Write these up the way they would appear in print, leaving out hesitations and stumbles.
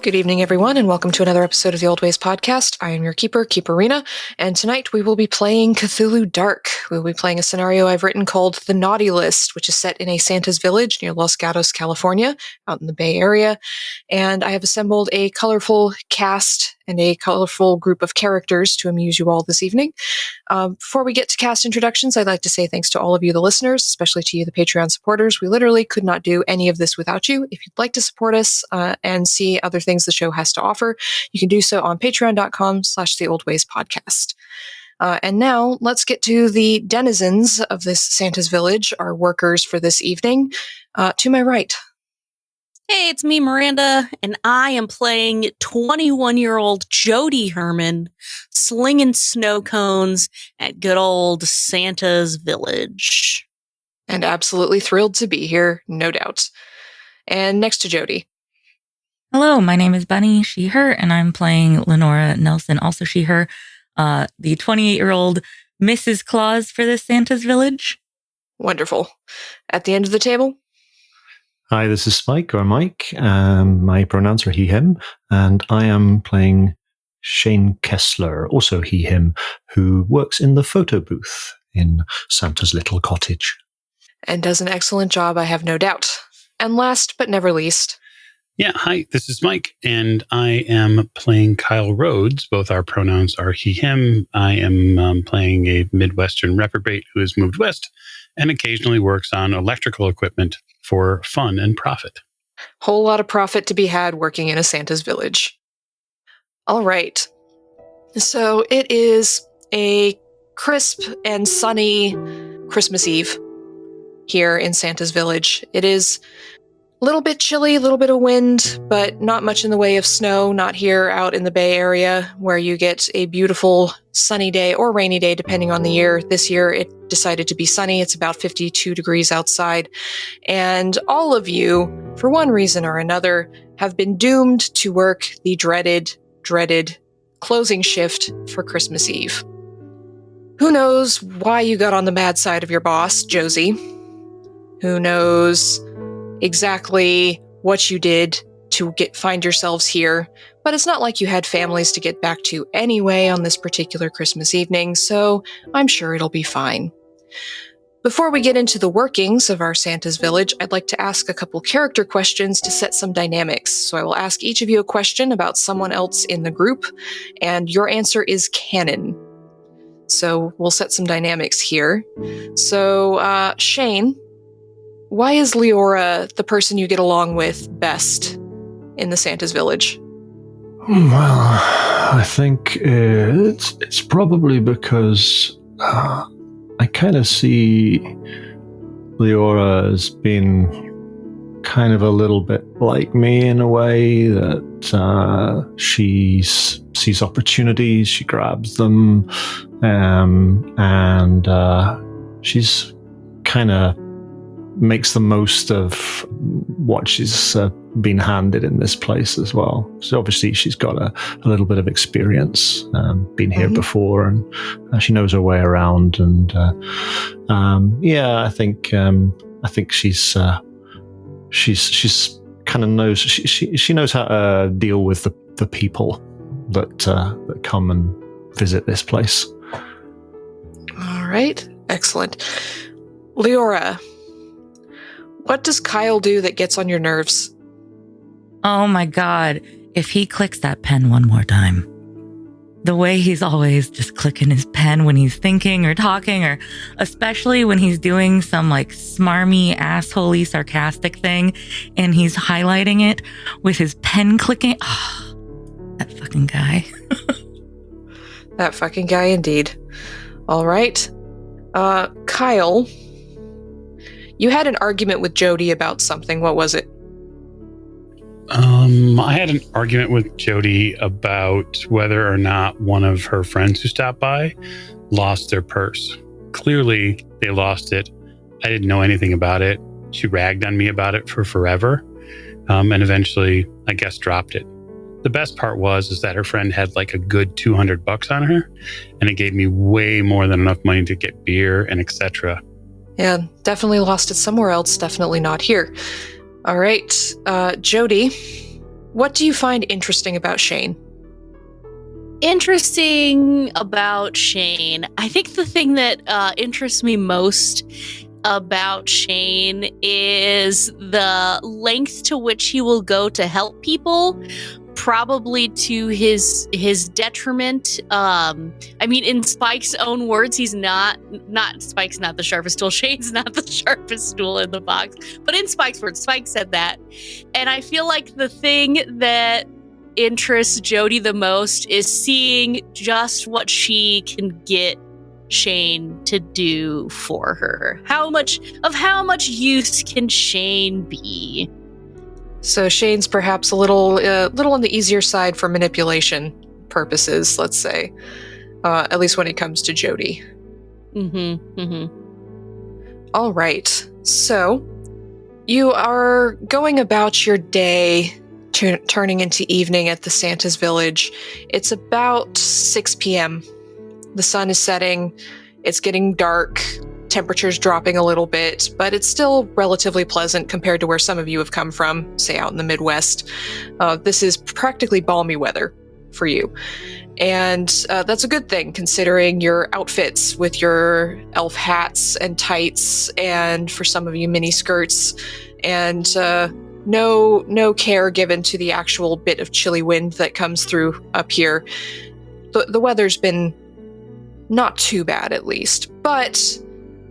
Good evening, everyone, and welcome to another episode of the Old Ways podcast. I am your keeper, Rina, and tonight we will be playing Cthulhu Dark. We will be playing a scenario I've written called The Naughty List, which is set in a Santa's village near Los Gatos, California, out in the Bay Area. And I have assembled a colorful cast and a colorful group of characters to amuse you all this evening. Before we get to cast introductions, I'd like to say thanks to all of you, the listeners, especially to you, the Patreon supporters. We literally could not do any of this without you. If you'd like to support us and see other things the show has to offer, you can do so on patreon.com/theoldwayspodcast. And now let's get to the denizens of this Santa's village, our workers for this evening. To my right. Hey, it's me, Miranda, and I am playing 21-year-old Jody Herman, slinging snow cones at good old Santa's village. And absolutely thrilled to be here, no doubt. And next to Jody. Hello, my name is Bunny, she, her, and I'm playing Lenora Nelson, also she, her, the 28-year-old Mrs. Claus for this Santa's village. Wonderful. At the end of the table? Hi, this is Spike, or Mike. My pronouns are he, him, and I am playing Shane Kessler, also he, him, who works in the photo booth in Santa's little cottage. And does an excellent job, I have no doubt. And last but never least... Yeah, hi, this is Mike, and I am playing Kyle Rhodes. Both our pronouns are he, him. I am playing a Midwestern reprobate who has moved west and occasionally works on electrical equipment for fun and profit. Whole lot of profit to be had working in a Santa's village. All right. So it is a crisp and sunny Christmas Eve here in Santa's village. It is a little bit chilly, a little bit of wind, but not much in the way of snow, not here out in the Bay Area, where you get a beautiful sunny day or rainy day, depending on the year. This year, it decided to be sunny. It's about 52 degrees outside. And all of you, for one reason or another, have been doomed to work the dreaded closing shift for Christmas Eve. Who knows why you got on the bad side of your boss, Josie? Who knows exactly what you did to find yourselves here, but it's not like you had families to get back to anyway on this particular Christmas evening, so I'm sure it'll be fine. Before we get into the workings of our Santa's village, I'd like to ask a couple character questions to set some dynamics. So I will ask each of you a question about someone else in the group, and your answer is canon. So we'll set some dynamics here. So, Shane, why is Leora the person you get along with best in the Santa's village? Well, I think it's probably because I kind of see Leora as being kind of a little bit like me in a way that she sees opportunities, she grabs them, and she's kind of makes the most of what she's been handed in this place as well. So obviously she's got a little bit of experience, been here before, and she knows her way around. And I think she's kind of knows she knows how to deal with the people that come and visit this place. All right, excellent. Leora, what does Kyle do that gets on your nerves? Oh my God. If he clicks that pen one more time, the way he's always just clicking his pen when he's thinking or talking, or especially when he's doing some like smarmy, assholey, sarcastic thing and he's highlighting it with his pen clicking. Oh, that fucking guy. That fucking guy indeed. All right. Kyle, you had an argument with Jody about something. What was it? I had an argument with Jody about whether or not one of her friends who stopped by lost their purse. Clearly, they lost it. I didn't know anything about it. She ragged on me about it for forever, and eventually, I guess, dropped it. The best part is that her friend had like a good $200 on her, and it gave me way more than enough money to get beer and etc. Yeah, definitely lost it somewhere else. Definitely not here. All right, Jody, what do you find interesting about Shane? Interesting about Shane. I think the thing that interests me most about Shane is the length to which he will go to help people, probably to his detriment. I mean, in Spike's own words, he's not Spike's not the sharpest tool. Shane's not the sharpest tool in the box. But in Spike's words, Spike said that. And I feel like the thing that interests Jody the most is seeing just what she can get Shane to do for her. How much use can Shane be? So Shane's perhaps a little on the easier side for manipulation purposes, let's say, at least when it comes to Jody. All right. So you are going about your day, turning into evening at the Santa's Village. It's about 6 p.m. The sun is setting. It's getting dark. Temperature's dropping a little bit, but it's still relatively pleasant compared to where some of you have come from, say out in the Midwest. This is practically balmy weather for you. And that's a good thing, considering your outfits with your elf hats and tights, and for some of you, mini skirts, and no care given to the actual bit of chilly wind that comes through up here. The weather's been not too bad, at least, but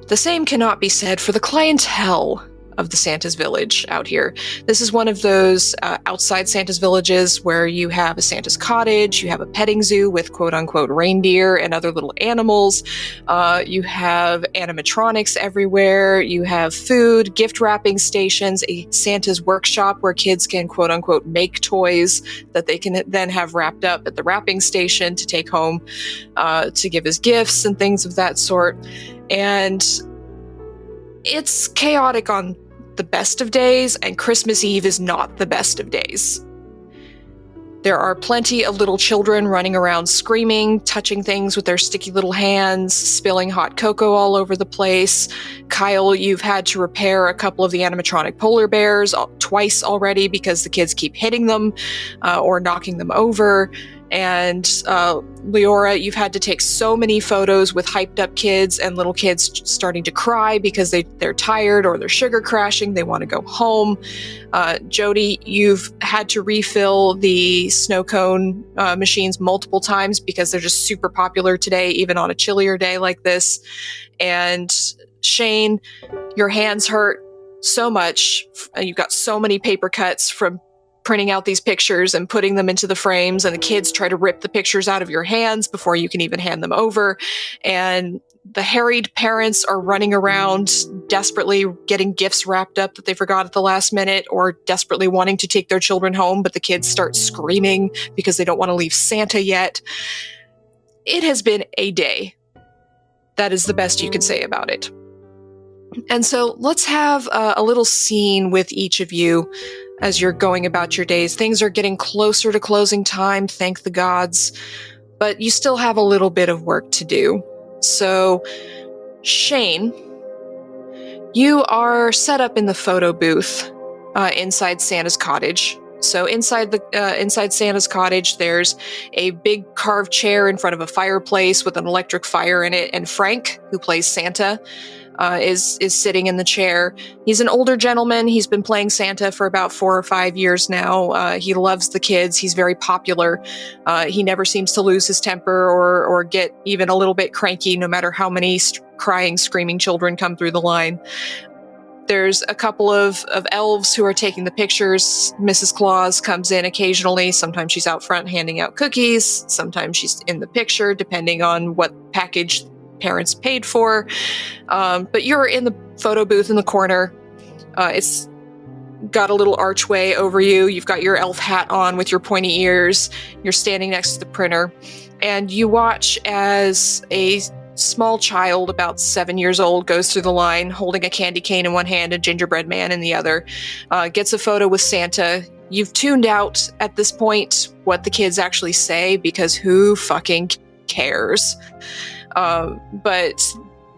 the same cannot be said for the clientele of the Santa's Village out here. This is one of those outside Santa's villages where you have a Santa's cottage, you have a petting zoo with quote-unquote reindeer and other little animals, you have animatronics everywhere, you have food, gift wrapping stations, a Santa's workshop where kids can quote-unquote make toys that they can then have wrapped up at the wrapping station to take home to give as gifts and things of that sort. And it's chaotic on the best of days, and Christmas Eve is not the best of days. There are plenty of little children running around screaming, touching things with their sticky little hands, spilling hot cocoa all over the place. Kyle, you've had to repair a couple of the animatronic polar bears twice already because the kids keep hitting them or knocking them over. And Leora, you've had to take so many photos with hyped up kids and little kids starting to cry because they're tired or they're sugar crashing. They want to go home. Jody, you've had to refill the snow cone machines multiple times because they're just super popular today, even on a chillier day like this. And Shane, your hands hurt so much. You've got so many paper cuts from printing out these pictures and putting them into the frames, and the kids try to rip the pictures out of your hands before you can even hand them over. And the harried parents are running around desperately getting gifts wrapped up that they forgot at the last minute, or desperately wanting to take their children home, but the kids start screaming because they don't want to leave Santa yet. It has been a day. That is the best you can say about it. And so let's have a little scene with each of you as you're going about your days. Things are getting closer to closing time, thank the gods, but you still have a little bit of work to do. So, Shane, you are set up in the photo booth inside Santa's cottage. So inside Santa's cottage, there's a big carved chair in front of a fireplace with an electric fire in it, and Frank, who plays Santa, is sitting in the chair. He's an older gentleman. He's been playing Santa for about 4 or 5 years now. He loves the kids. He's very popular. He never seems to lose his temper or get even a little bit cranky, no matter how many crying, screaming children come through the line. There's a couple of elves who are taking the pictures. Mrs. Claus comes in occasionally. Sometimes she's out front handing out cookies. Sometimes she's in the picture, depending on what package parents paid for. But you're in the photo booth in the corner. It's got a little archway over you. You've got your elf hat on with your pointy ears. You're standing next to the printer. And you watch as a small child, about 7 years old, goes through the line holding a candy cane in one hand, a gingerbread man in the other, gets a photo with Santa. You've tuned out at this point what the kids actually say, because who fucking cares? But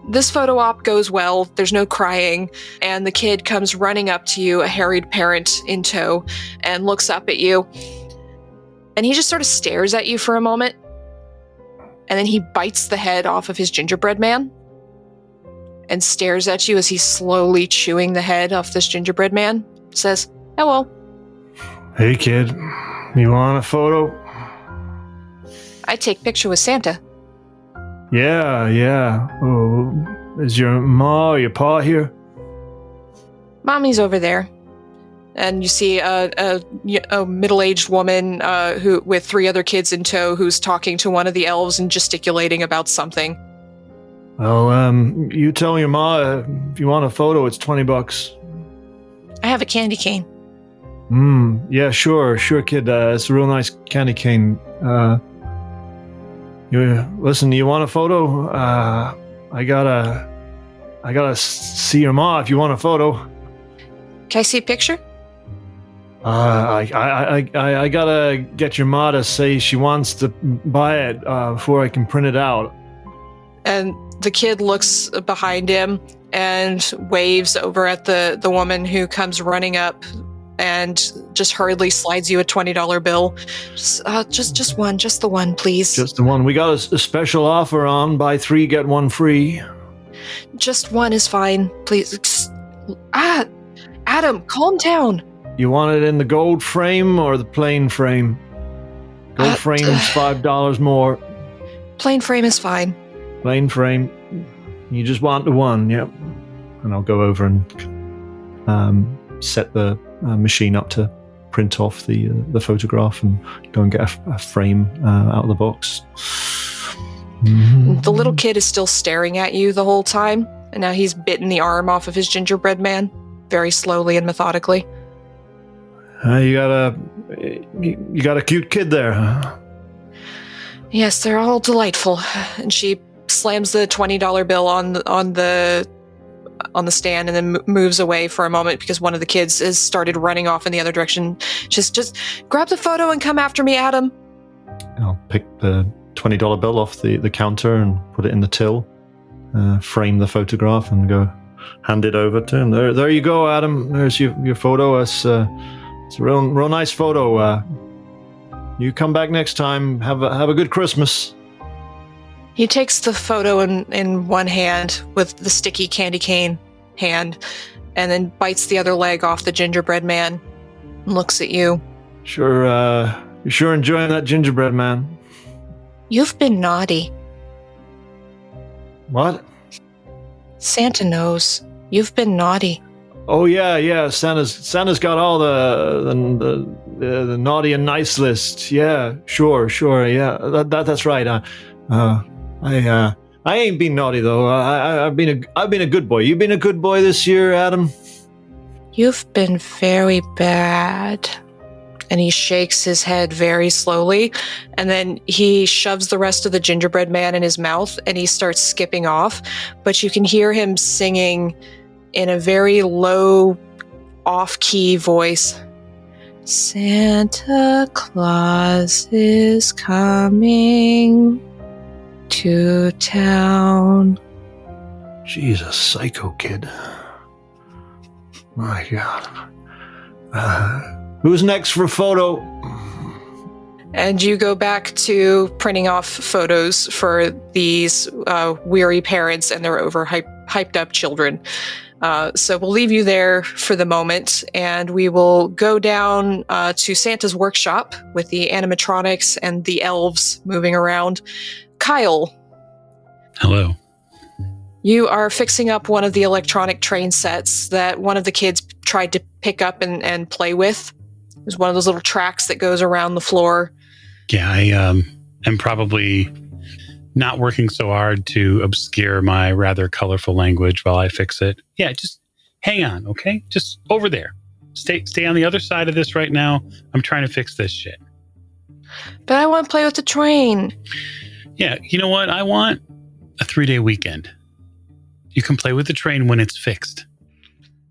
this photo op goes well. There's no crying, and the kid comes running up to you, a harried parent in tow, and looks up at you. And he just sort of stares at you for a moment. And then he bites the head off of his gingerbread man and stares at you as he's slowly chewing the head off this gingerbread man. Says, "Hello." Hey, kid. You want a photo? I take picture with Santa. Yeah. Oh, is your ma or your pa here? Mommy's over there. And you see a middle-aged woman who with 3 other kids in tow, who's talking to one of the elves and gesticulating about something. Well, you tell your ma if you want a photo, it's $20. I have a candy cane. Yeah, sure, kid. It's a real nice candy cane. Listen, you want a photo? I gotta see your ma if you want a photo. Can I see a picture? I gotta get your ma to say she wants to buy it before I can print it out. And the kid looks behind him and waves over at the woman who comes running up and just hurriedly slides you a $20 bill. Just one, just the one, please. Just the one. We got a special offer on: buy 3 get 1 free. Just one is fine, please. Adam, calm down. You want it in the gold frame or the plain frame? Gold frame's $5 more. Plain frame is fine. Plain frame. You just want the one, yep. And I'll go over and set the machine up to print off the photograph and go and get a frame out of the box. The little kid is still staring at you the whole time, and now he's bitten the arm off of his gingerbread man, very slowly and methodically. You got a cute kid there, huh? Yes, they're all delightful. And she slams the $20 bill on the stand and then moves away for a moment because one of the kids has started running off in the other direction. Just grab the photo and come after me, Adam. I'll pick the $20 bill off the counter and put it in the till, frame the photograph and go hand it over to him. There you go, Adam. There's your photo. It's a real nice photo. You come back next time. Have a good Christmas. He takes the photo in one hand with the sticky candy cane hand, and then bites the other leg off the gingerbread man and looks at you. Sure, you're sure enjoying that gingerbread man. You've been naughty. What? Santa knows. You've been naughty. Oh yeah. Santa's got all the naughty and nice list. Yeah, sure. Yeah, that's right. I ain't been naughty though. I've been a good boy. You been a good boy this year, Adam? You've been very bad. And he shakes his head very slowly, and then he shoves the rest of the gingerbread man in his mouth, and he starts skipping off. But you can hear him singing in a very low, off-key voice. Santa Claus is coming to town. Jesus, psycho kid. My God. Who's next for photo? And you go back to printing off photos for these weary parents and their overhyped hyped up children. So we'll leave you there for the moment, and we will go down to Santa's workshop with the animatronics and the elves moving around. Kyle. Hello. You are fixing up one of the electronic train sets that one of the kids tried to pick up and play with. There's one of those little tracks that goes around the floor. Yeah, I am probably not working so hard to obscure my rather colorful language while I fix it. Yeah, just hang on, okay? Just over there. Stay on the other side of this right now. I'm trying to fix this shit. But I want to play with the train. Yeah, you know what? I want a 3-day weekend. You can play with the train when it's fixed.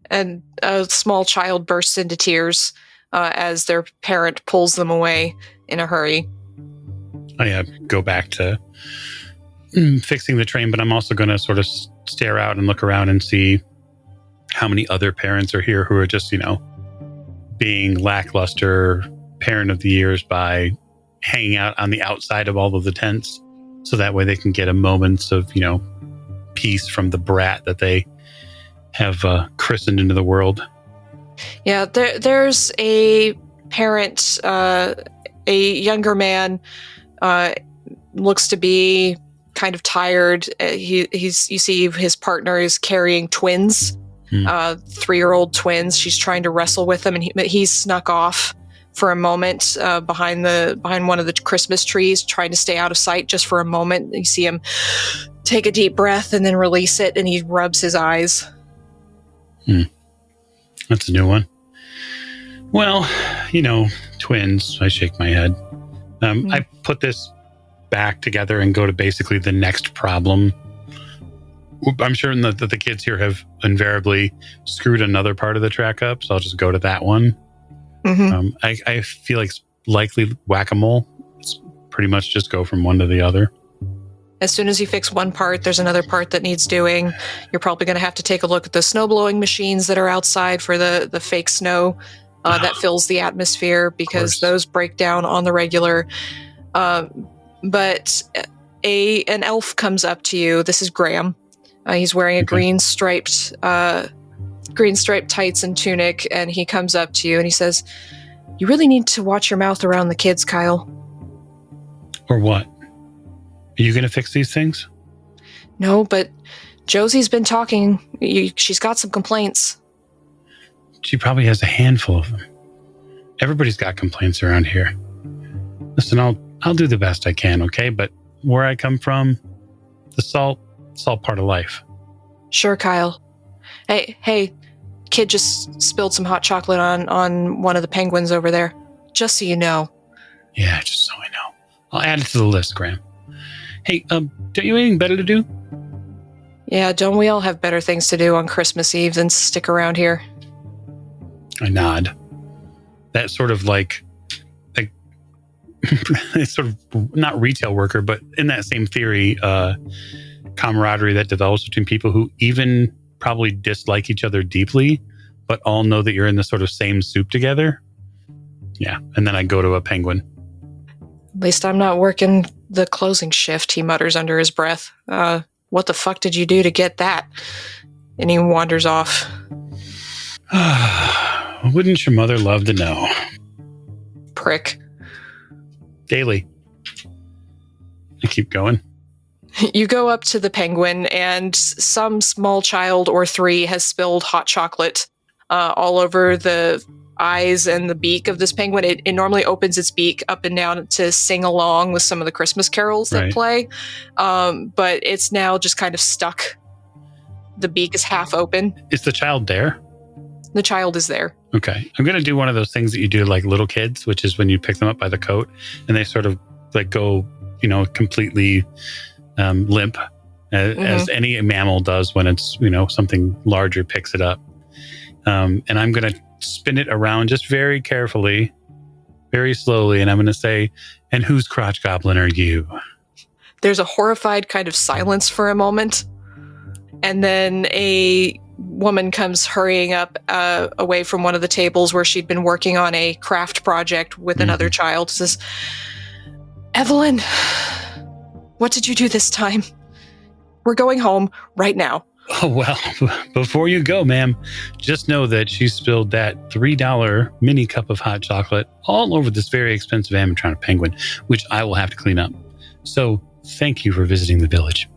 And a small child bursts into tears as their parent pulls them away in a hurry. I go back to fixing the train, but I'm also going to sort of stare out and look around and see how many other parents are here who are just, being lackluster parent of the years by hanging out on the outside of all of the tents. So that way they can get a moment of, peace from the brat that they have christened into the world. Yeah, there's a parent, a younger man, looks to be kind of tired. You see his partner is carrying twins, 3-year-old twins. She's trying to wrestle with them, and he's snuck off for a moment behind one of the Christmas trees, trying to stay out of sight just for a moment. You see him take a deep breath and then release it, and he rubs his eyes. That's a new one. Well, twins. I shake my head. I put this back together and go to basically the next problem. I'm sure that the kids here have invariably screwed another part of the track up, so I'll just go to that one. Mm-hmm. I feel like it's likely whack-a-mole. It's pretty much just go from one to the other. As soon as you fix one part, there's another part that needs doing. You're probably going to have to take a look at the snow blowing machines that are outside for the fake snow that fills the atmosphere, because those break down on the regular. But an elf comes up to you. This is Graham. He's wearing a green striped tights and tunic, and he comes up to you and he says, "You really need to watch your mouth around the kids, Kyle." Or what? Are you going to fix these things? No, but Josie's been talking. She's got some complaints. She probably has a handful of them. Everybody's got complaints around here. Listen, I'll do the best I can, okay? But where I come from, it's all part of life. Sure, Kyle. Hey, kid just spilled some hot chocolate on one of the penguins over there. Just so you know. Yeah, just so I know. I'll add it to the list, Graham. Hey, don't you have anything better to do? Yeah, don't we all have better things to do on Christmas Eve than stick around here? I nod. That sort of like sort of not retail worker, but in that same theory, camaraderie that develops between people who even probably dislike each other deeply, but all know that you're in the sort of same soup together. Yeah, and then I go to a penguin. At least I'm not working the closing shift, he mutters under his breath. What the fuck did you do to get that? And he wanders off. Wouldn't your mother love to know? Prick. Daily. I keep going. You go up to the penguin, and some small child or 3 has spilled hot chocolate all over the eyes and the beak of this penguin. It normally opens its beak up and down to sing along with some of the Christmas carols that play, but it's now just kind of stuck. The beak is half open. Is the child there? The child is there. Okay. I'm going to do one of those things that you do like little kids, which is when you pick them up by the coat and they sort of like go, completely limp, as any mammal does when it's, something larger picks it up. And I'm going to spin it around just very carefully, very slowly. And I'm going to say, "And whose crotch goblin are you?" There's a horrified kind of silence for a moment. And then a woman comes hurrying up away from one of the tables where she'd been working on a craft project with another child. Says, "Evelyn, what did you do this time? We're going home right now." Oh, well, before you go, ma'am, just know that she spilled that $3 mini cup of hot chocolate all over this very expensive animatronic penguin, which I will have to clean up. So thank you for visiting the village.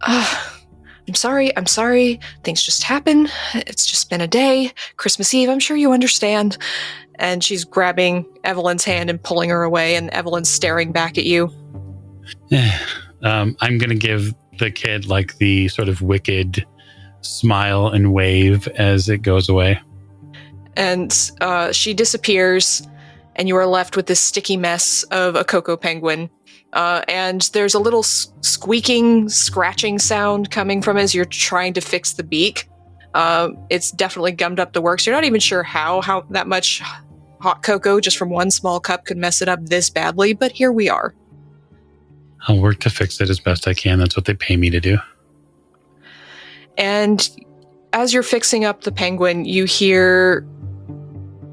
I'm sorry. Things just happen. It's just been a day. Christmas Eve, I'm sure you understand. And she's grabbing Evelyn's hand and pulling her away, and Evelyn's staring back at you. I'm going to give the kid like the sort of wicked smile and wave as it goes away. And she disappears, and you are left with this sticky mess of a Coco penguin. And there's a little squeaking, scratching sound coming from as you're trying to fix the beak. It's definitely gummed up the works. You're not even sure how that much hot cocoa just from one small cup could mess it up this badly, but here we are. I'll work to fix it as best I can. That's what they pay me to do. And as you're fixing up the penguin, you hear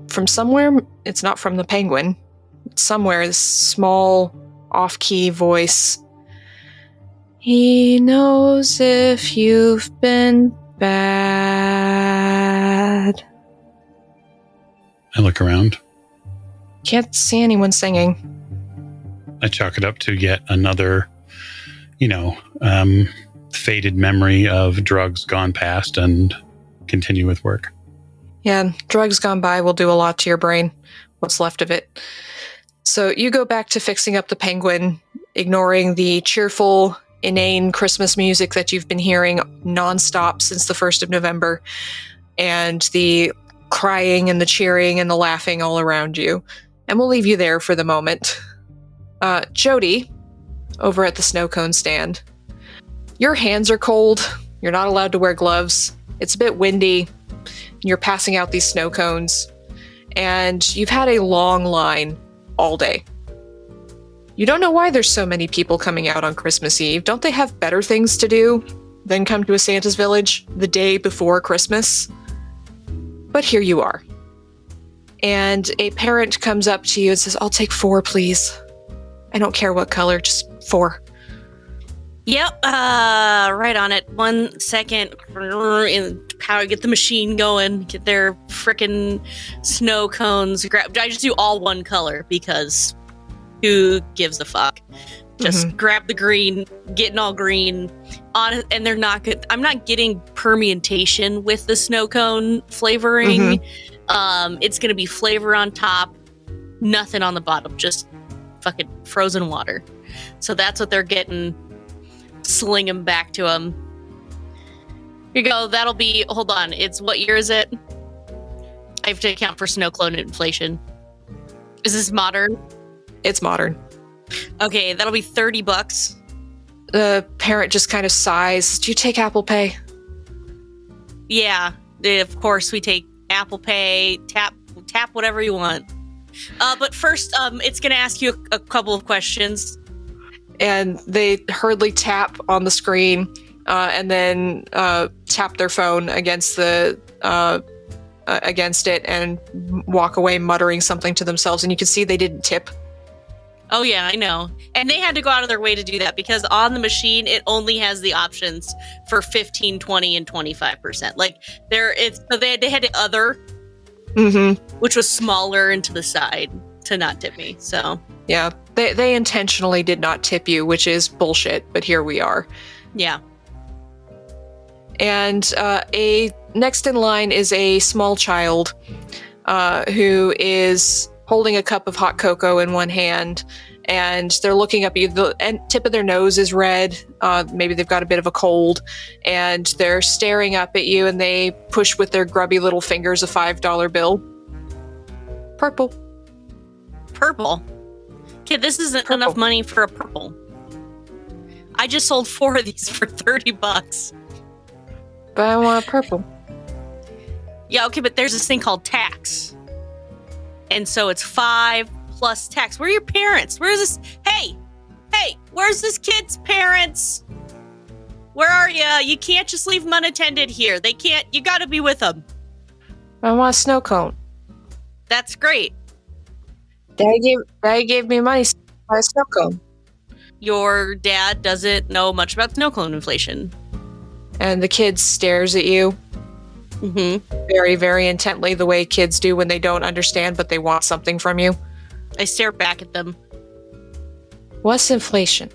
from somewhere, it's not from the penguin, somewhere, this small off-key voice. He knows if you've been bad. I look around. Can't see anyone singing. I chalk it up to yet another, faded memory of drugs gone past and continue with work. Yeah, drugs gone by will do a lot to your brain, what's left of it. So you go back to fixing up the penguin, ignoring the cheerful, inane Christmas music that you've been hearing nonstop since the 1st of November, and the crying and the cheering and the laughing all around you. And we'll leave you there for the moment. Jody, over at the snow cone stand, your hands are cold. You're not allowed to wear gloves. It's a bit windy. You're passing out these snow cones, and you've had a long line all day. You don't know why there's so many people coming out on Christmas Eve. Don't they have better things to do than come to a Santa's village the day before Christmas? But here you are. And a parent comes up to you and says, "I'll take 4, please. I don't care what color, just 4. Yep, right on it. 1 second. Get the machine going. Get their frickin' snow cones. I just do all one color because who gives a fuck? Just grab the green, getting all green on it, and they're not good. I'm not getting permutation with the snow cone flavoring. It's gonna be flavor on top, nothing on the bottom, just fucking frozen water. So that's what they're getting. Sling them back to them. Here you go. That'll be. Hold on. What year is it? I have to account for snow cone inflation. Is this modern? It's modern. Okay, that'll be $30. The parent just kind of sighs. Do you take Apple Pay? Yeah, of course we take Apple Pay. Tap whatever you want. But first, it's going to ask you a couple of questions. And they hurriedly tap on the screen, and then tap their phone against it and walk away muttering something to themselves. And you can see they didn't tip. Oh yeah, I know. And they had to go out of their way to do that because on the machine it only has the options for 15, 20, and 25%. Like they had the other, which was smaller and to the side to not tip me. So yeah, they intentionally did not tip you, which is bullshit. But here we are. Yeah. And next in line is a small child who is holding a cup of hot cocoa in one hand, and they're looking up at you. The tip of their nose is red. Maybe they've got a bit of a cold, and they're staring up at you, and they push with their grubby little fingers a $5 bill. Purple. Kid, this isn't enough money for a purple. I just sold 4 of these for $30. But I want a purple. Yeah, okay, but there's this thing called tax. And so it's 5 plus tax. Where are your parents? Where is this? Hey, where's this kid's parents? Where are you? You can't just leave them unattended here. They can't. You got to be with them. I want a snow cone. That's great. Daddy gave me money to buy a snow cone. Your dad doesn't know much about snow cone inflation. And the kid stares at you very, very intently, the way kids do when they don't understand, but they want something from you. I stare back at them. What's inflation?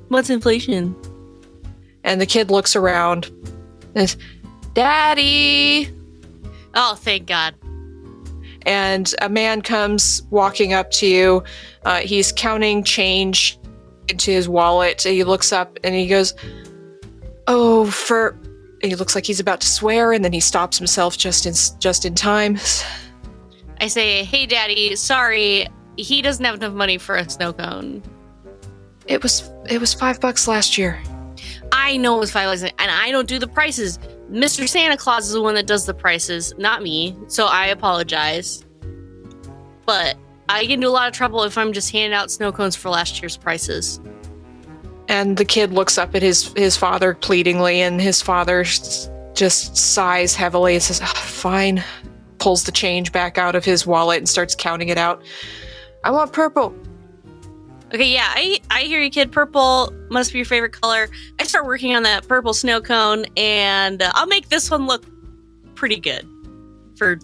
What's inflation? And the kid looks around and says, Daddy! Oh, thank God. And a man comes walking up to you. He's counting change into his wallet. He looks up and he goes, he looks like he's about to swear, and then he stops himself just in time. I say, hey, Daddy, sorry, he doesn't have enough money for a snow cone. It was $5 last year. I know it was $5, and I don't do the prices. Mr. Santa Claus is the one that does the prices, not me, so I apologize. But I get into a lot of trouble if I'm just handing out snow cones for last year's prices. And the kid looks up at his father pleadingly, and his father just sighs heavily and says, fine. Pulls the change back out of his wallet and starts counting it out. I want purple. Okay, yeah, I hear you, kid. Purple must be your favorite color. I start working on that purple snow cone, and I'll make this one look pretty good for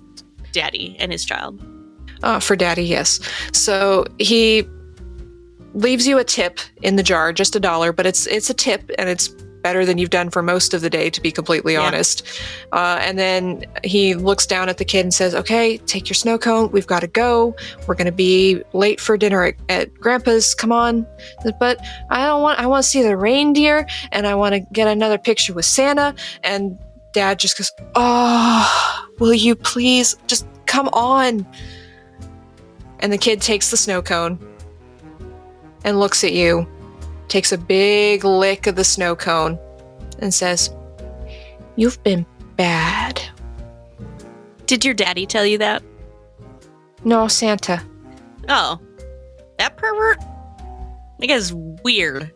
Daddy and his child. For Daddy, yes. So he leaves you a tip in the jar, just $1, but it's a tip, and it's better than you've done for most of the day, to be completely honest. And then he looks down at the kid and says, okay, take your snow cone. We've got to go. We're going to be late for dinner at Grandpa's. Come on. But I want to see the reindeer, and I want to get another picture with Santa. And Dad just goes, oh, will you please just come on? And the kid takes the snow cone and looks at you, takes a big lick of the snow cone, and says, you've been bad. Did your daddy tell you that? No, Santa. Oh, that pervert? That guy's weird.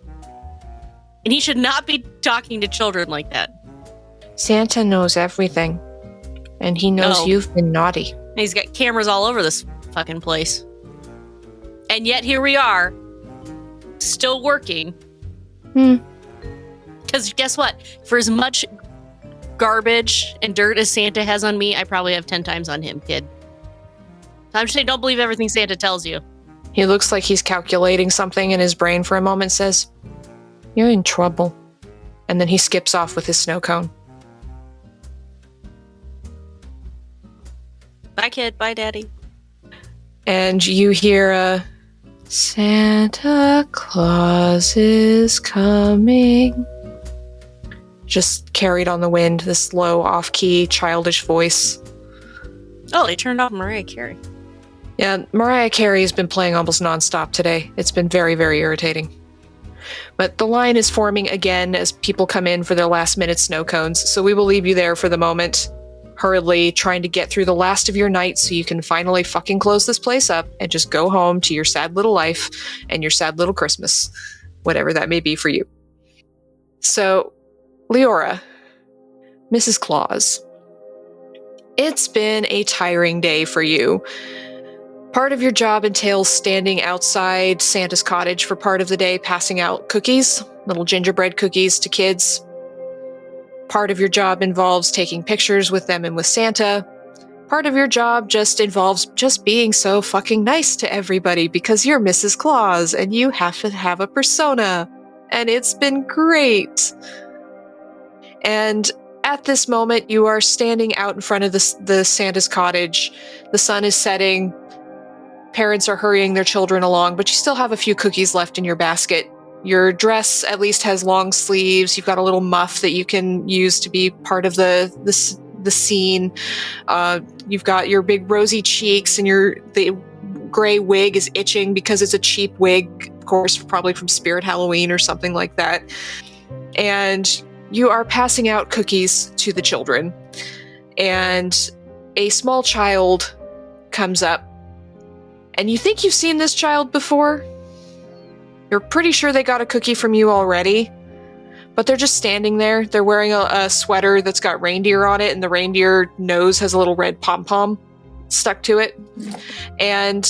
And he should not be talking to children like that. Santa knows everything. And he knows you've been naughty. And he's got cameras all over this fucking place. And yet here we are, still working. Because guess what? For as much garbage and dirt as Santa has on me, I probably have 10 times on him, kid. I'm just saying, don't believe everything Santa tells you. He looks like he's calculating something in his brain for a moment, says, you're in trouble. And then he skips off with his snow cone. Bye, kid. Bye, Daddy. And you hear Santa Claus is coming. Just carried on the wind, this low, off-key, childish voice. Oh, they turned off Mariah Carey. Yeah, Mariah Carey has been playing almost nonstop today. It's been very, very irritating. But the line is forming again as people come in for their last-minute snow cones, so we will leave you there for the moment, hurriedly trying to get through the last of your night so you can finally fucking close this place up and just go home to your sad little life and your sad little Christmas, whatever that may be for you. So, Leora, Mrs. Claus, it's been a tiring day for you. Part of your job entails standing outside Santa's cottage for part of the day, passing out cookies, little gingerbread cookies to kids. Part of your job involves taking pictures with them and with Santa. Part of your job just involves just being so fucking nice to everybody because you're Mrs. Claus and you have to have a persona. And it's been great. And at this moment, you are standing out in front of the Santa's cottage. The sun is setting. Parents are hurrying their children along, but you still have a few cookies left in your basket. Your dress at least has long sleeves. You've got a little muff that you can use to be part of the scene. You've got your big rosy cheeks, and the gray wig is itching because it's a cheap wig, of course, probably from Spirit Halloween or something like that. And you are passing out cookies to the children. And a small child comes up. And you think you've seen this child before? You're pretty sure they got a cookie from you already, but they're just standing there. They're wearing a sweater that's got reindeer on it, and the reindeer nose has a little red pom-pom stuck to it. And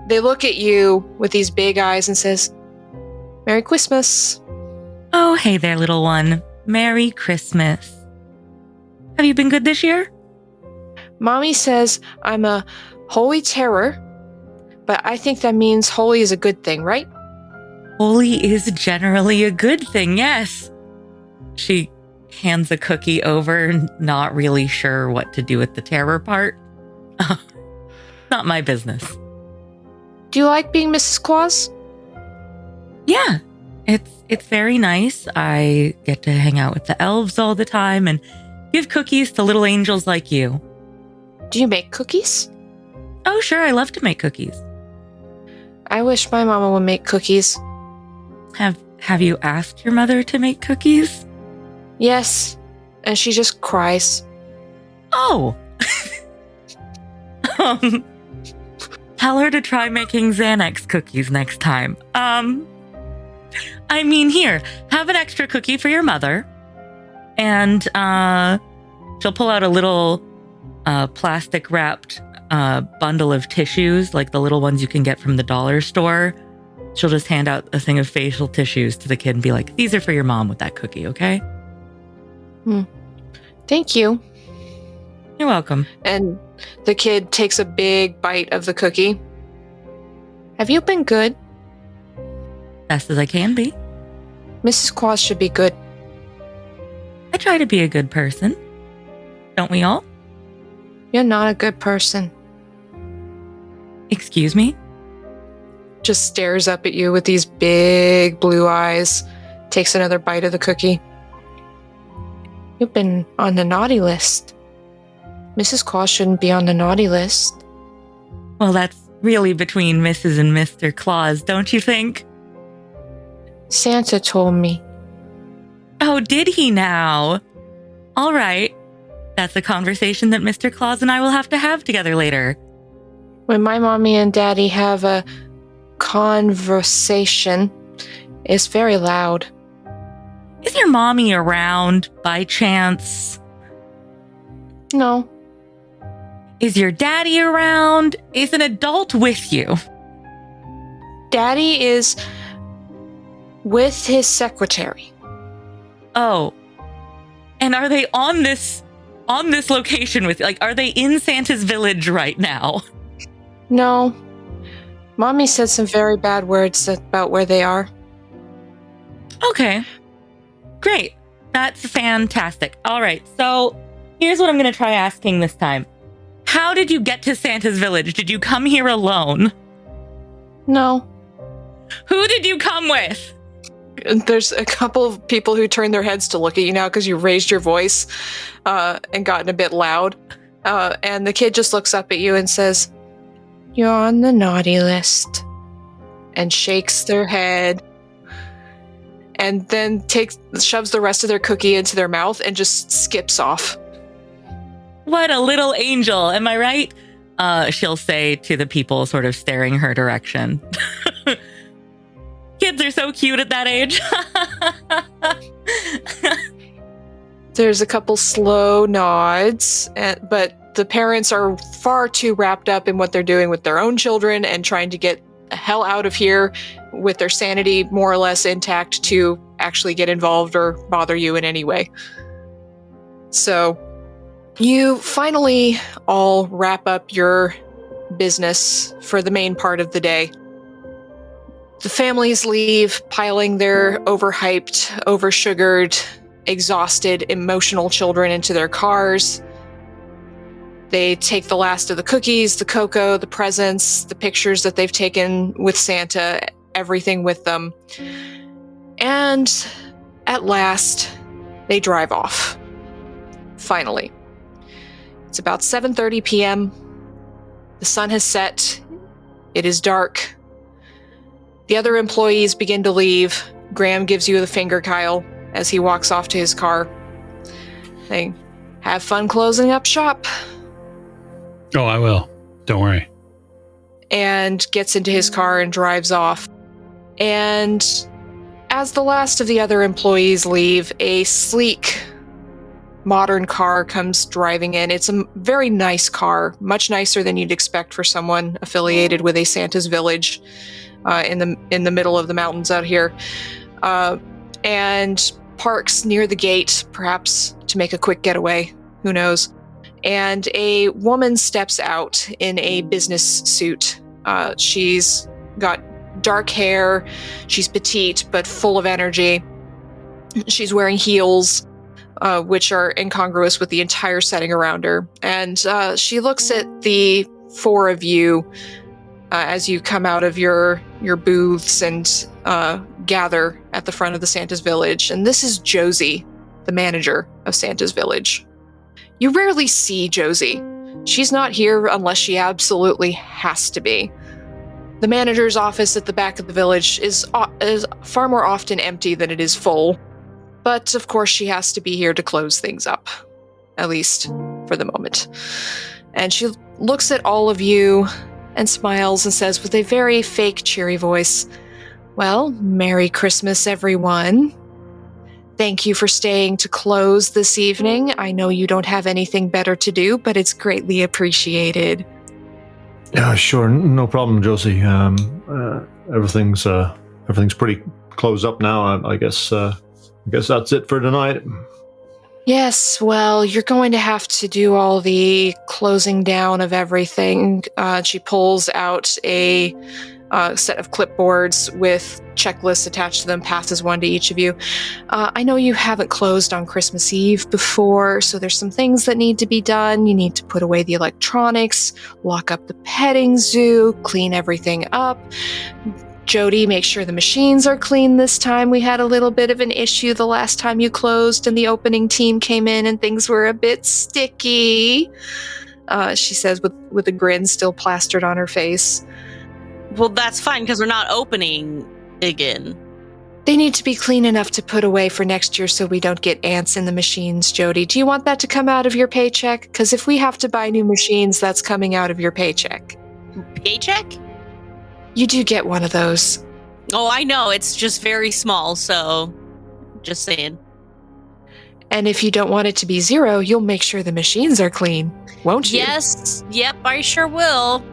they look at you with these big eyes and says, Merry Christmas. Oh, hey there, little one. Merry Christmas. Have you been good this year? Mommy says I'm a holy terror, but I think that means holy is a good thing, right? Holy is generally a good thing, yes. She hands a cookie over, not really sure what to do with the terror part. Not my business. Do you like being Mrs. Claus? Yeah, it's very nice. I get to hang out with the elves all the time and give cookies to little angels like you. Do you make cookies? Oh, sure, I love to make cookies. I wish my mama would make cookies. Have you asked your mother to make cookies? Yes, and she just cries. Oh. Tell her to try making Xanax cookies next time. I mean, here, have an extra cookie for your mother. And she'll pull out a little plastic wrapped bundle of tissues, like the little ones you can get from the dollar store. She'll just hand out a thing of facial tissues to the kid and be like, these are for your mom with that cookie, okay? Thank you. You're welcome. And the kid takes a big bite of the cookie. Have you been good? Best as I can be. Mrs. Claus should be good. I try to be a good person. Don't we all? You're not a good person. Excuse me? Just stares up at you with these big blue eyes. Takes another bite of the cookie. You've been on the naughty list. Mrs. Claus shouldn't be on the naughty list. Well, that's really between Mrs. and Mr. Claus, don't you think? Santa told me. Oh, did he now? All right. That's a conversation that Mr. Claus and I will have to have together later. When my mommy and daddy have a conversation, it's very loud. Is your mommy around by chance? No. Is your daddy around? Is an adult with you? Daddy is with his secretary. Oh. And are they on this location with you? Like, are they in Santa's village right now? No. Mommy said some very bad words about where they are. Okay. Great. That's fantastic. All right. So here's what I'm going to try asking this time. How did you get to Santa's village? Did you come here alone? No. Who did you come with? There's a couple of people who turn their heads to look at you now because you raised your voice and gotten a bit loud. And the kid just looks up at you and says, "You're on the naughty list," and shakes their head. And then shoves the rest of their cookie into their mouth and just skips off. What a little angel, am I right? She'll say to the people sort of staring her direction. Kids are so cute at that age. There's a couple slow nods, but the parents are far too wrapped up in what they're doing with their own children and trying to get the hell out of here with their sanity more or less intact to actually get involved or bother you in any way. So you finally all wrap up your business for the main part of the day. The families leave, piling their overhyped, oversugared, exhausted, emotional children into their cars. They take the last of the cookies, the cocoa, the presents, the pictures that they've taken with Santa, everything with them. And at last, they drive off. Finally. It's about 7:30 p.m. The sun has set. It is dark. The other employees begin to leave. Graham gives you the finger, Kyle, as he walks off to his car. Saying, "Have fun closing up shop." Oh, I will. Don't worry. And gets into his car and drives off. And as the last of the other employees leave, a sleek, modern car comes driving in. It's a very nice car, much nicer than you'd expect for someone affiliated with a Santa's village in the middle of the mountains out here. And parks near the gate, perhaps to make a quick getaway. Who knows? And a woman steps out in a business suit. She's got dark hair. She's petite, but full of energy. She's wearing heels, which are incongruous with the entire setting around her. And she looks at the four of you as you come out of your booths and gather at the front of the Santa's Village. And this is Josie, the manager of Santa's Village. You rarely see Josie. She's not here unless she absolutely has to be. The manager's office at the back of the village is far more often empty than it is full. But of course she has to be here to close things up, at least for the moment. And she looks at all of you and smiles and says with a very fake cheery voice, "Well, Merry Christmas, everyone. Thank you for staying to close this evening. I know you don't have anything better to do, but it's greatly appreciated." Yeah, sure, no problem, Josie. Everything's pretty closed up now. I guess that's it for tonight. Yes, well, you're going to have to do all the closing down of everything. She pulls out a set of clipboards with checklists attached to them, passes one to each of you. I know you haven't closed on Christmas Eve before, so there's some things that need to be done. You need to put away the electronics, lock up the petting zoo, clean everything up. Jody, make sure the machines are clean this time. We had a little bit of an issue the last time you closed and the opening team came in and things were a bit sticky. She says with a grin still plastered on her face. Well, that's fine because we're not opening again. They need to be clean enough to put away for next year so we don't get ants in the machines, Jody. Do you want that to come out of your paycheck? Because if we have to buy new machines, that's coming out of your paycheck. Paycheck? You do get one of those. Oh, I know. It's just very small, so just saying. And if you don't want it to be zero, you'll make sure the machines are clean, won't you? Yes. Yep, I sure will.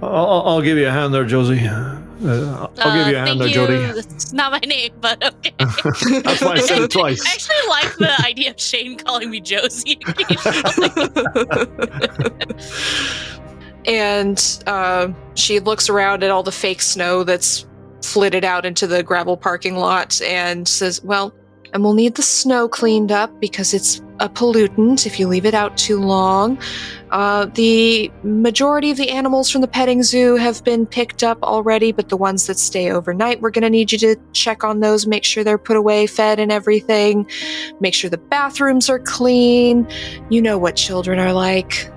I'll give you a hand there, Josie. I'll give you a hand there, Jody. It's not my name, but okay. That's why I said it twice. I actually like the idea of Shane calling me Josie occasionally. And she looks around at all the fake snow that's flitted out into the gravel parking lot and says, well, and we'll need the snow cleaned up because it's a pollutant if you leave it out too long. The majority of the animals from the petting zoo have been picked up already, but the ones that stay overnight, we're going to need you to check on those, make sure they're put away, fed and everything. Make sure the bathrooms are clean. You know what children are like.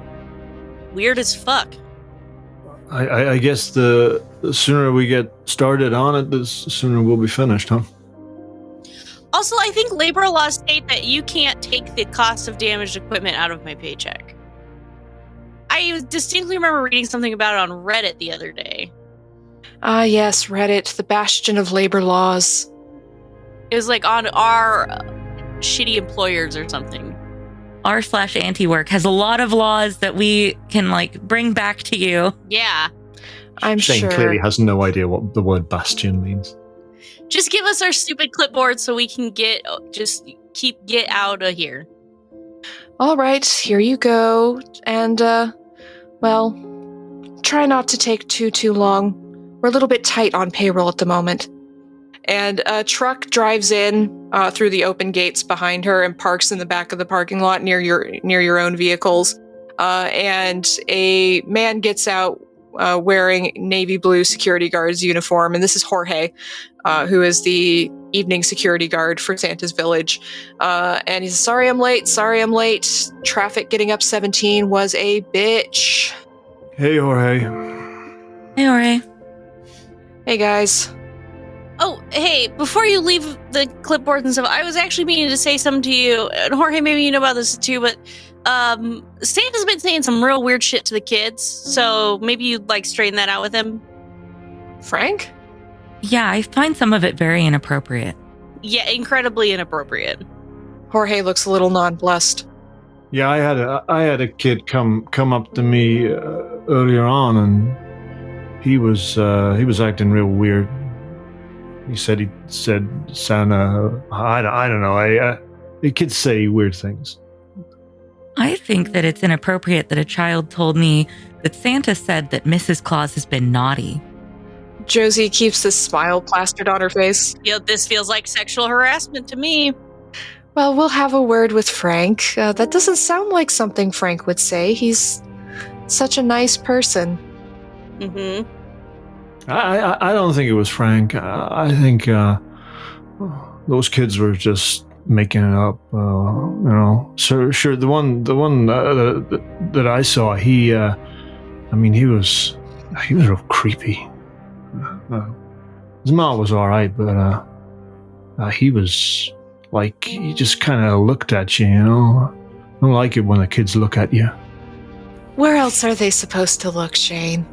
Weird as fuck. I guess the sooner we get started on it, the sooner we'll be finished, huh? Also, I think labor laws state that you can't take the cost of damaged equipment out of my paycheck. I distinctly remember reading something about it on Reddit the other day. Ah, yes, Reddit, the bastion of labor laws. It was like on our shitty employers or something. r/anti-work has a lot of laws that we can bring back to you. Yeah. I'm Shane sure. clearly has no idea what the word bastion means. Just give us our stupid clipboard so we can get out of here. All right, here you go. And, well, try not to take too long. We're a little bit tight on payroll at the moment. And a truck drives in through the open gates behind her and parks in the back of the parking lot near your own vehicles. And a man gets out wearing navy blue security guard's uniform. And this is Jorge, who is the evening security guard for Santa's Village. And he says, sorry I'm late. Traffic getting up 17 was a bitch. Hey, Jorge. Hey, Ori. Hey, guys. Oh, hey, before you leave the clipboard and stuff, I was actually meaning to say something to you. And Jorge, maybe you know about this too, but Santa's been saying some real weird shit to the kids. So maybe you'd straighten that out with him. Frank? Yeah, I find some of it very inappropriate. Yeah, incredibly inappropriate. Jorge looks a little nonplussed. Yeah, I had a kid come up to me earlier on, and he was acting real weird. He said Santa. I don't know. The kids say weird things. I think that it's inappropriate that a child told me that Santa said that Mrs. Claus has been naughty. Josie keeps this smile plastered on her face. This feels like sexual harassment to me. Well, we'll have a word with Frank. That doesn't sound like something Frank would say. He's such a nice person. Mm-hmm. I don't think it was Frank. I think those kids were just making it up. Sure. The one that I saw, he was real creepy. His mom was all right, but he was like, he just kind of looked at you. I don't like it when the kids look at you. Where else are they supposed to look, Shane?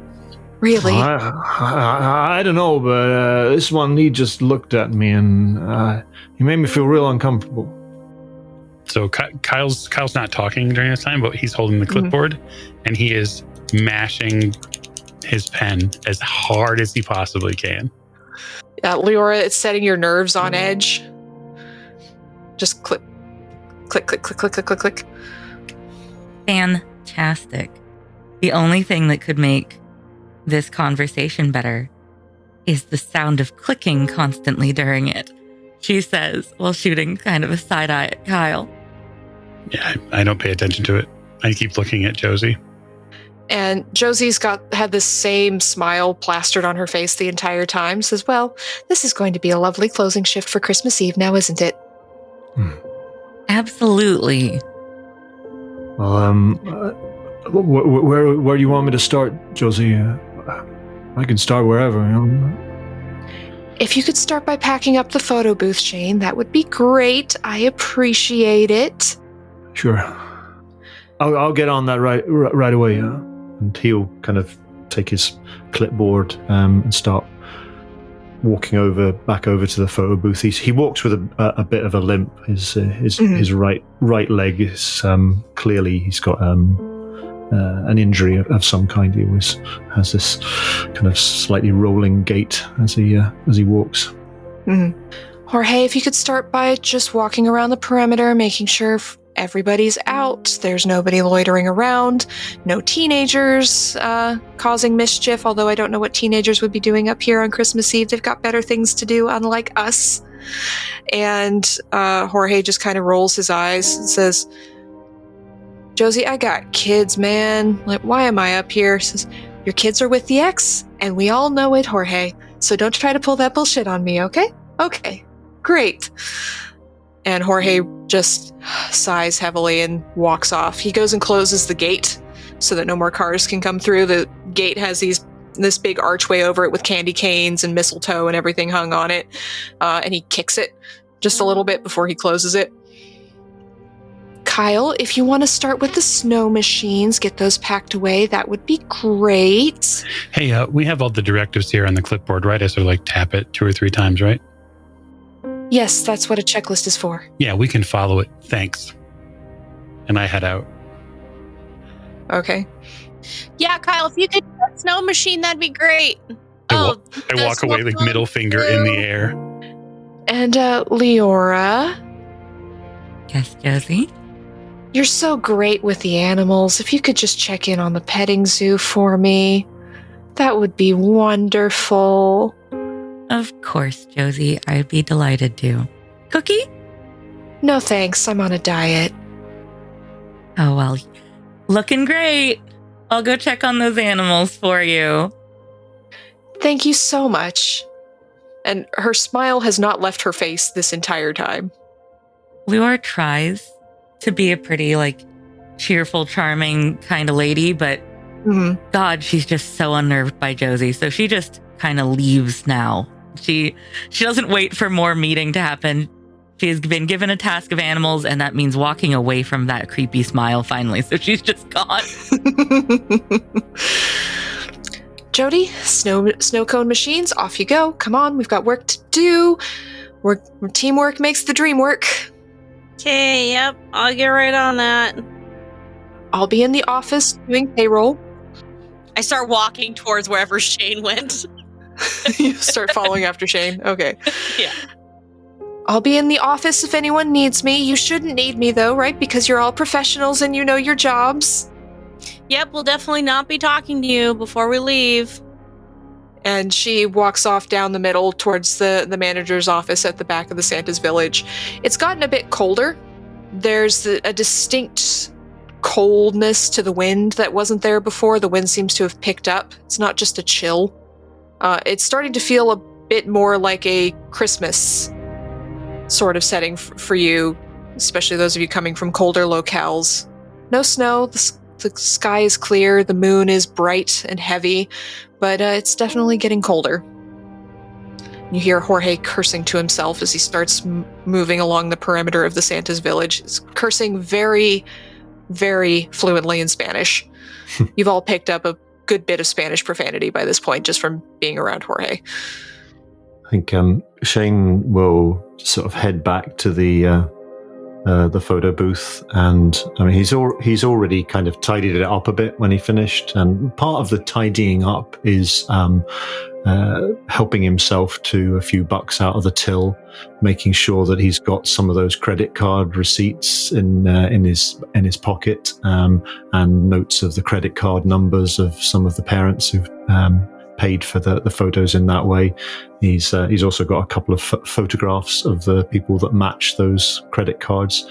Really? I don't know, but this one, he just looked at me and he made me feel real uncomfortable. So Kyle's not talking during this time, but he's holding the clipboard and he is mashing his pen as hard as he possibly can. Leora, it's setting your nerves on edge. Just click, click, click, click, click, click, click, click. Fantastic. The only thing that could make this conversation better is the sound of clicking constantly during it, she says, while shooting kind of a side eye at Kyle. Yeah, I don't pay attention to it. I keep looking at Josie. And Josie's had this same smile plastered on her face the entire time. Says, well, this is going to be a lovely closing shift for Christmas Eve now, isn't it? Absolutely. Well, where do you want me to start, Josie? I can start wherever. If you could start by packing up the photo booth, Shane, that would be great. I appreciate it. Sure. I'll get on that right away. And he'll kind of take his clipboard and start walking back over to the photo booth. He walks with a bit of a limp. His right leg is clearly, he's got an injury of some kind. He always has this kind of slightly rolling gait as he walks. Jorge, if you could start by just walking around the perimeter, making sure everybody's out, there's nobody loitering around, no teenagers causing mischief, although I don't know what teenagers would be doing up here on Christmas Eve. They've got better things to do, unlike us. And Jorge just kind of rolls his eyes and says, Josie, I got kids, man. Like, why am I up here? Says, your kids are with the ex, and we all know it, Jorge. So don't try to pull that bullshit on me, okay? Okay, great. And Jorge just sighs heavily and walks off. He goes and closes the gate so that no more cars can come through. The gate has this big archway over it with candy canes and mistletoe and everything hung on it. And he kicks it just a little bit before he closes it. Kyle, if you want to start with the snow machines, get those packed away, that would be great. Hey, we have all the directives here on the clipboard, right? I sort of tap it 2 or 3 times, right? Yes, that's what a checklist is for. Yeah, we can follow it. Thanks. And I head out. Okay. Yeah, Kyle, if you could do that snow machine, that'd be great. I walk away, middle finger in the air. And Leora? Yes, Josie? You're so great with the animals. If you could just check in on the petting zoo for me, that would be wonderful. Of course, Josie. I'd be delighted to. Cookie? No thanks, I'm on a diet. Oh, well, looking great. I'll go check on those animals for you. Thank you so much. And her smile has not left her face this entire time. Leora tries to be a pretty, cheerful, charming kind of lady, but God, she's just so unnerved by Josie. So she just kind of leaves now. She doesn't wait for more meeting to happen. She has been given a task of animals, and that means walking away from that creepy smile finally. So she's just gone. Jody, snow cone machines, off you go. Come on, we've got work to do. Teamwork makes the dream work. Okay, yep, I'll get right on that. I'll be in the office doing payroll. I start walking towards wherever Shane went. You start following after Shane. Okay. Yeah. I'll be in the office if anyone needs me. You shouldn't need me, though, right? Because you're all professionals and you know your jobs. Yep, we'll definitely not be talking to you before we leave. And she walks off down the middle towards the manager's office at the back of the Santa's village. It's gotten a bit colder. There's a distinct coldness to the wind that wasn't there before. The wind seems to have picked up. It's not just a chill. It's starting to feel a bit more like a Christmas sort of setting for you, especially those of you coming from colder locales. No snow, the sky is clear, the moon is bright and heavy, but it's definitely getting colder. You hear Jorge cursing to himself as he starts moving along the perimeter of the Santa's village. He's cursing very, very fluently in Spanish. You've all picked up a good bit of Spanish profanity by this point, just from being around Jorge. I think Shane will sort of head back to the photo booth, and I mean he's already kind of tidied it up a bit when he finished. And part of the tidying up is helping himself to a few bucks out of the till, making sure that he's got some of those credit card receipts in his pocket, and notes of the credit card numbers of some of the parents who've paid for the photos in that way. He's also got a couple of photographs of the people that match those credit cards.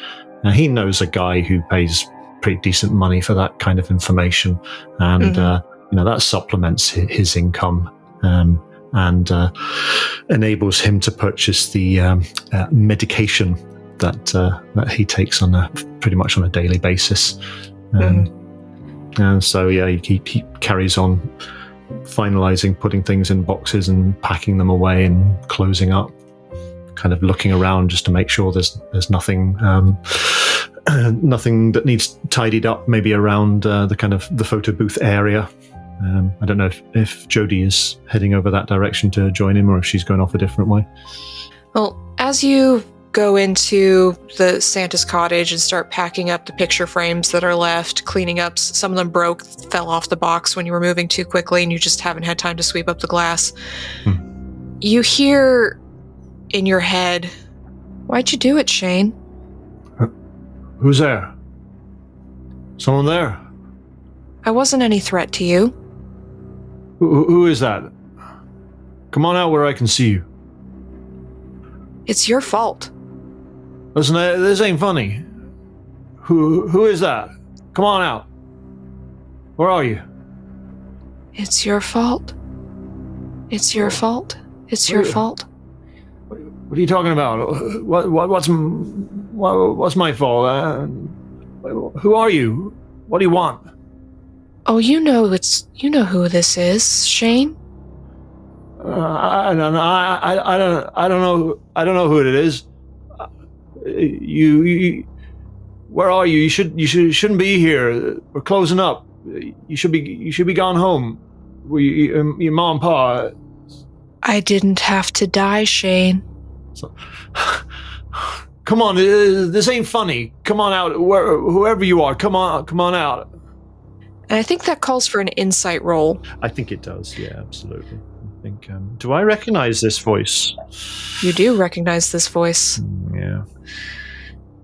He knows a guy who pays pretty decent money for that kind of information, and that supplements his income, and enables him to purchase the medication that he takes pretty much on a daily basis. And so he carries on finalizing, putting things in boxes and packing them away and closing up, kind of looking around just to make sure there's nothing nothing that needs tidied up, maybe around the photo booth area. I don't know if Jodie is heading over that direction to join him, or if she's going off a different way. Well, as you go into the Santa's cottage and start packing up the picture frames that are left, cleaning up. Some of them broke, fell off the box when you were moving too quickly and you just haven't had time to sweep up the glass. You hear in your head, "Why'd you do it, Shane?" Who's there? Someone there? I wasn't any threat to you. Who is that? Come on out where I can see you. It's your fault. Listen, this ain't funny. Who is that? Come on out. Where are you? It's your fault. It's your fault. It's your fault. What are you talking about? What's my fault? Who are you? What do you want? Oh, you know who this is, Shane. I don't know who it is. You where are you? You shouldn't be here. We're closing up. You should be gone home. Your mom and pa. I didn't have to die, Shane. So, come on, this ain't funny. Come on out, whoever you are. Come on out. And I think that calls for an insight roll. I think it does. Yeah, absolutely. I think. Do I recognize this voice? You do recognize this voice. Yeah.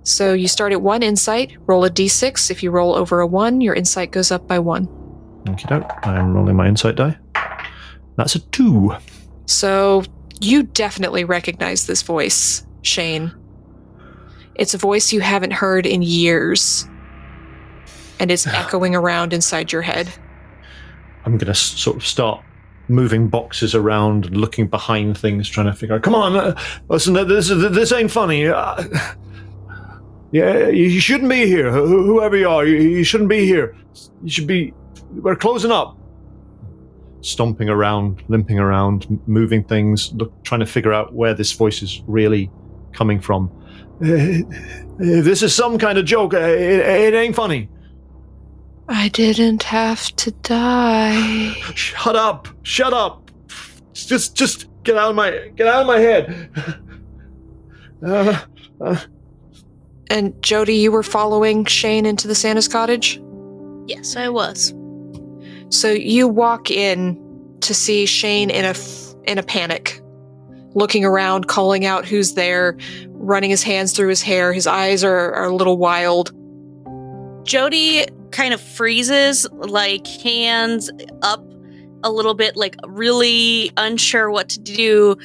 So you start at 1 insight, roll a d6. If you roll over a 1, your insight goes up by 1. Okie doke. I'm rolling my insight die. That's a 2. So you definitely recognize this voice, Shane. It's a voice you haven't heard in years. And it's echoing around inside your head. I'm going to sort of start moving boxes around, looking behind things, trying to figure out, come on, listen, this ain't funny. Yeah, you shouldn't be here. Whoever you are, you shouldn't be here. We're closing up. Stomping around, limping around, moving things, trying to figure out where this voice is really coming from. This is some kind of joke. It ain't funny. I didn't have to die. Shut up! Just get out of my head. And Jodie, you were following Shane into the Santa's cottage? Yes, I was. So you walk in to see Shane in a in a panic, looking around, calling out who's there, running his hands through his hair. His eyes are a little wild. Jody kind of freezes, like hands up a little bit, like really unsure what to do.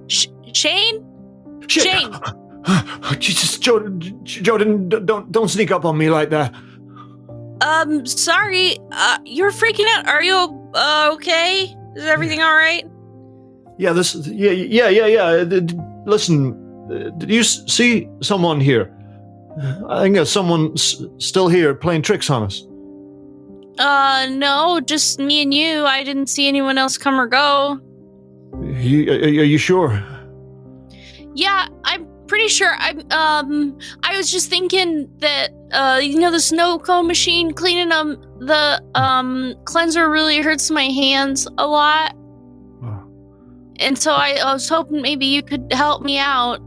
Shane? Shane! Jesus, Jordan, don't sneak up on me like that. Sorry. You're freaking out. Are you okay? Is everything all right? Yeah, Listen, did you see someone here? I think there's someone still here playing tricks on us. No, just me and you. I didn't see anyone else come or go. Are you sure? Yeah, I'm pretty sure. I was just thinking that, the snow cone machine cleaning them, the cleanser really hurts my hands a lot. And so I was hoping maybe you could help me out.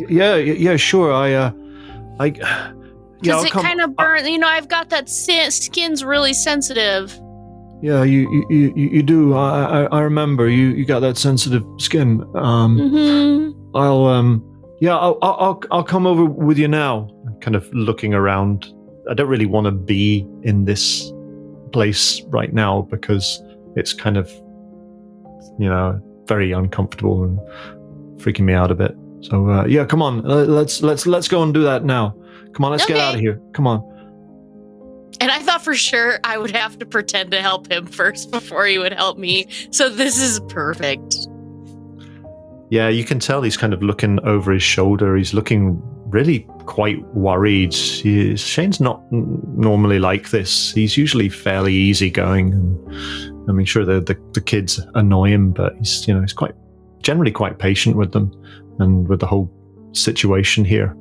Yeah, sure. Because it kind of burns. I've got that skin's really sensitive. Yeah, you do. I remember you got that sensitive skin. I'll come over with you now. I'm kind of looking around. I don't really want to be in this place right now because it's kind of, very uncomfortable and freaking me out a bit. So come on, let's go and do that now. Come on, let's get out of here. Come on. And I thought for sure I would have to pretend to help him first before he would help me. So this is perfect. Yeah, you can tell he's kind of looking over his shoulder. He's looking really quite worried. Shane's not normally like this. He's usually fairly easygoing. And I mean, sure, the kids annoy him, but he's generally quite patient with them and with the whole situation here.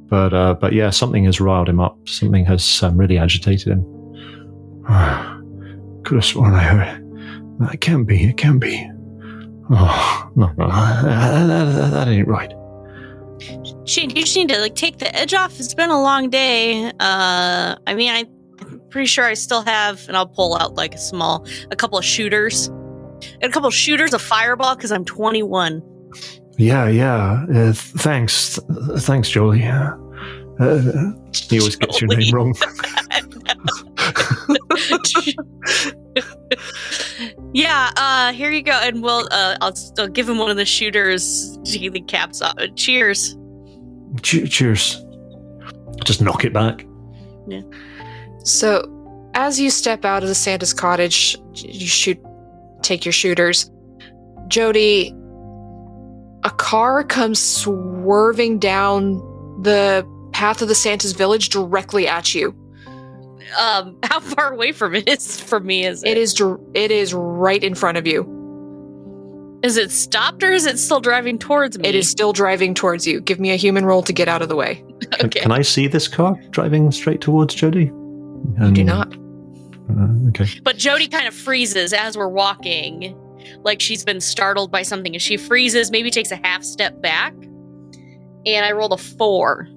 But yeah, something has riled him up. Something has really agitated him. Could have sworn I heard. It can't be. Oh, no, that ain't right. Shane, you just need to take the edge off. It's been a long day. I'm pretty sure I still have, and I'll pull out a couple of shooters. A couple of shooters, a fireball, because I'm 21. Yeah. Thanks, Jolie. He always gets your name wrong. Yeah, here you go, and I'll give him one of the shooters. He the caps off. Cheers. Cheers. Just knock it back. Yeah. So, as you step out of the Santa's cottage, you take your shooters. Jody, a car comes swerving down the path of the Santa's village directly at you. How far away from me is it? It is right in front of you. Is it stopped or is it still driving towards me? It is still driving towards you. Give me a human roll to get out of the way. Okay. Can I see this car driving straight towards Jody? You do not. Okay. But Jody kind of freezes as we're walking, like she's been startled by something, and she freezes, maybe takes a half step back, and I rolled a 4.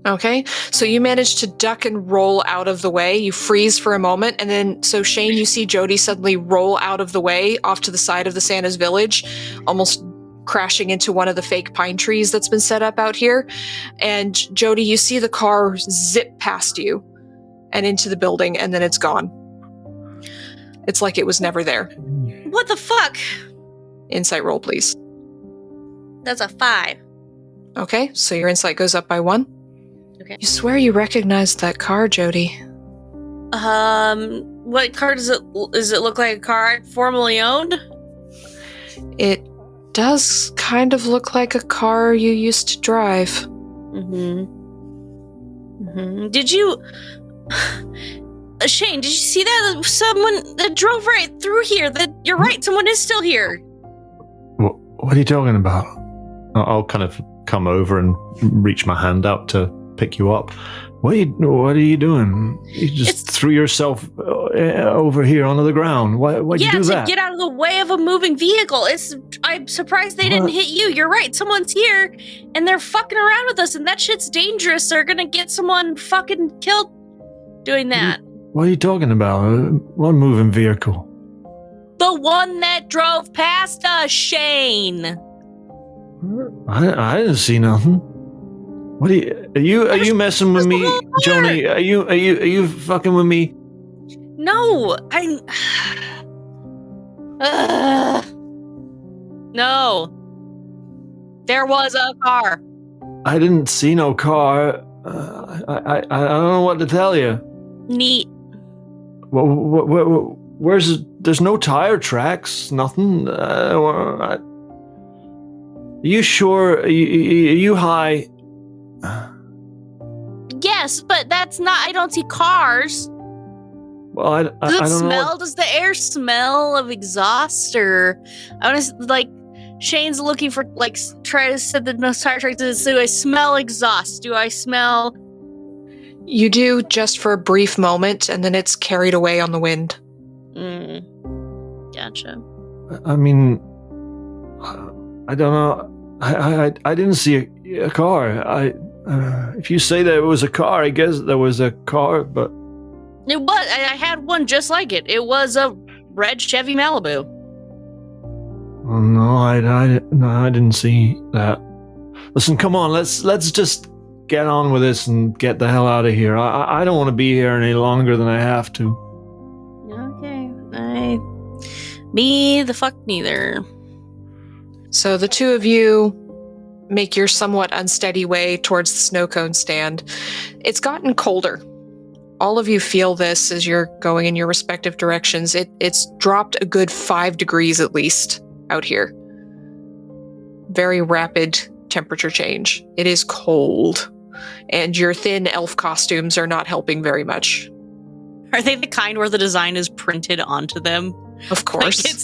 Okay, so you manage to duck and roll out of the way. You freeze for a moment, and then, so Shane, you see Jody suddenly roll out of the way off to the side of the Santa's village, almost crashing into one of the fake pine trees that's been set up out here. And Jody, you see the car zip past you and into the building, and then it's gone. It's like it was never there. What the fuck? Insight roll, please. That's a 5. Okay, so your insight goes up by 1. Okay. You swear you recognized that car, Jody. What car does it look like a car I formerly owned? It does kind of look like a car you used to drive. Did you... Shane, did you see that? Someone that drove right through here. You're right, someone is still here. What are you talking about? I'll kind of come over and reach my hand out to pick you up. What are you doing? You just threw yourself over here onto the ground. Why'd you do that? Yeah, to get out of the way of a moving vehicle. I'm surprised they didn't hit you. You're right. Someone's here, and they're fucking around with us, and that shit's dangerous. They're gonna get someone fucking killed doing that. What are you talking about? What moving vehicle? The one that drove past us, Shane. I didn't see nothing. What are you messing with me, Joni? Are you fucking with me? No, I'm. No. There was a car. I didn't see no car. I don't know what to tell you. Neat. Where's there's no tire tracks, nothing. Are you sure? Are you high? Yes, but that's not. I don't see cars. Well, I Does it don't smell? know. Does the air smell of exhaust or? I want to like. Shane's looking for like try to set the no tire tracks. Do I smell exhaust? Do I smell? You do just for a brief moment, and then it's carried away on the wind. Gotcha. I mean, I don't know. I didn't see a car. If you say that it was a car, I guess there was a car, but It was. I had one just like it. It was a red Chevy Malibu. oh, no, I didn't see that. Listen, come on, let's just get on with this and get the hell out of here. I don't want to be here any longer than I have to. Okay. Me the fuck neither. So the two of you make your somewhat unsteady way towards the snow cone stand. It's gotten colder. All of you feel this as you're going in your respective directions. It's dropped a good 5 degrees at least out here. Very rapid temperature change. It is cold. And your thin elf costumes are not helping very much. Are they the kind where the design is printed onto them? Of course. Like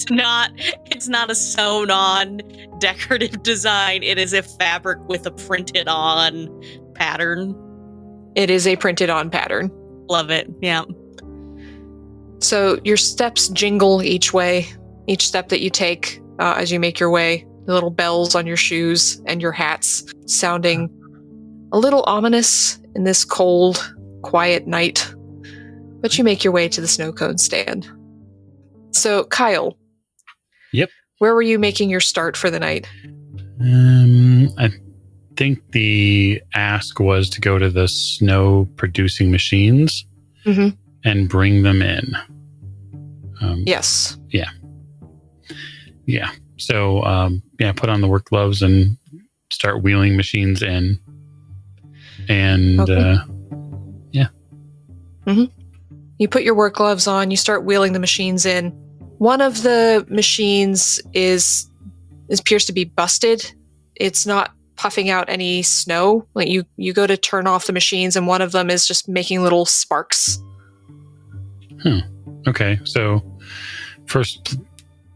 it's not a sewn on decorative design. It is a fabric with a printed on pattern. It is a printed on pattern. Love it. Yeah. So your steps jingle each way, each step that you take as you make your way. The little bells on your shoes and your hats sounding a little ominous in this cold, quiet night. But you make your way to the snow cone stand. So, Kyle. Yep. Where were you making your start for the night? I think the ask was to go to the snow producing machines and bring them in. Yes. Yeah. So, put on the work gloves and start wheeling machines in. And, Okay. You put your work gloves on, you start wheeling the machines in. One of the machines appears to be busted. It's not puffing out any snow. Like you go to turn off the machines and one of them is just making little sparks. Okay. So first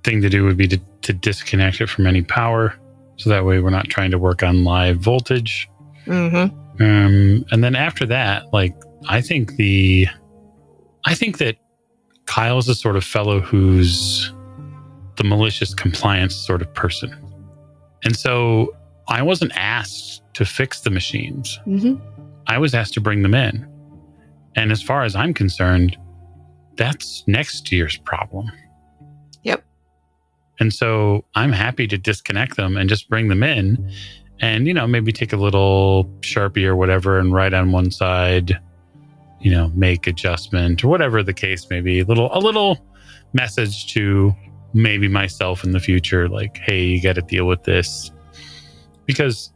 thing to do would be to disconnect it from any power. So that way we're not trying to work on live voltage. Mm-hmm. And then after that, like, I think that Kyle is the sort of fellow who's the malicious compliance sort of person. And so I wasn't asked to fix the machines. Mm-hmm. I was asked to bring them in. And as far as I'm concerned, that's next year's problem. Yep. And so I'm happy to disconnect them and just bring them in and, maybe take a little Sharpie or whatever and write on one side, make adjustment or whatever the case may be. A little message to maybe myself in the future, like, hey, you got to deal with this. Because,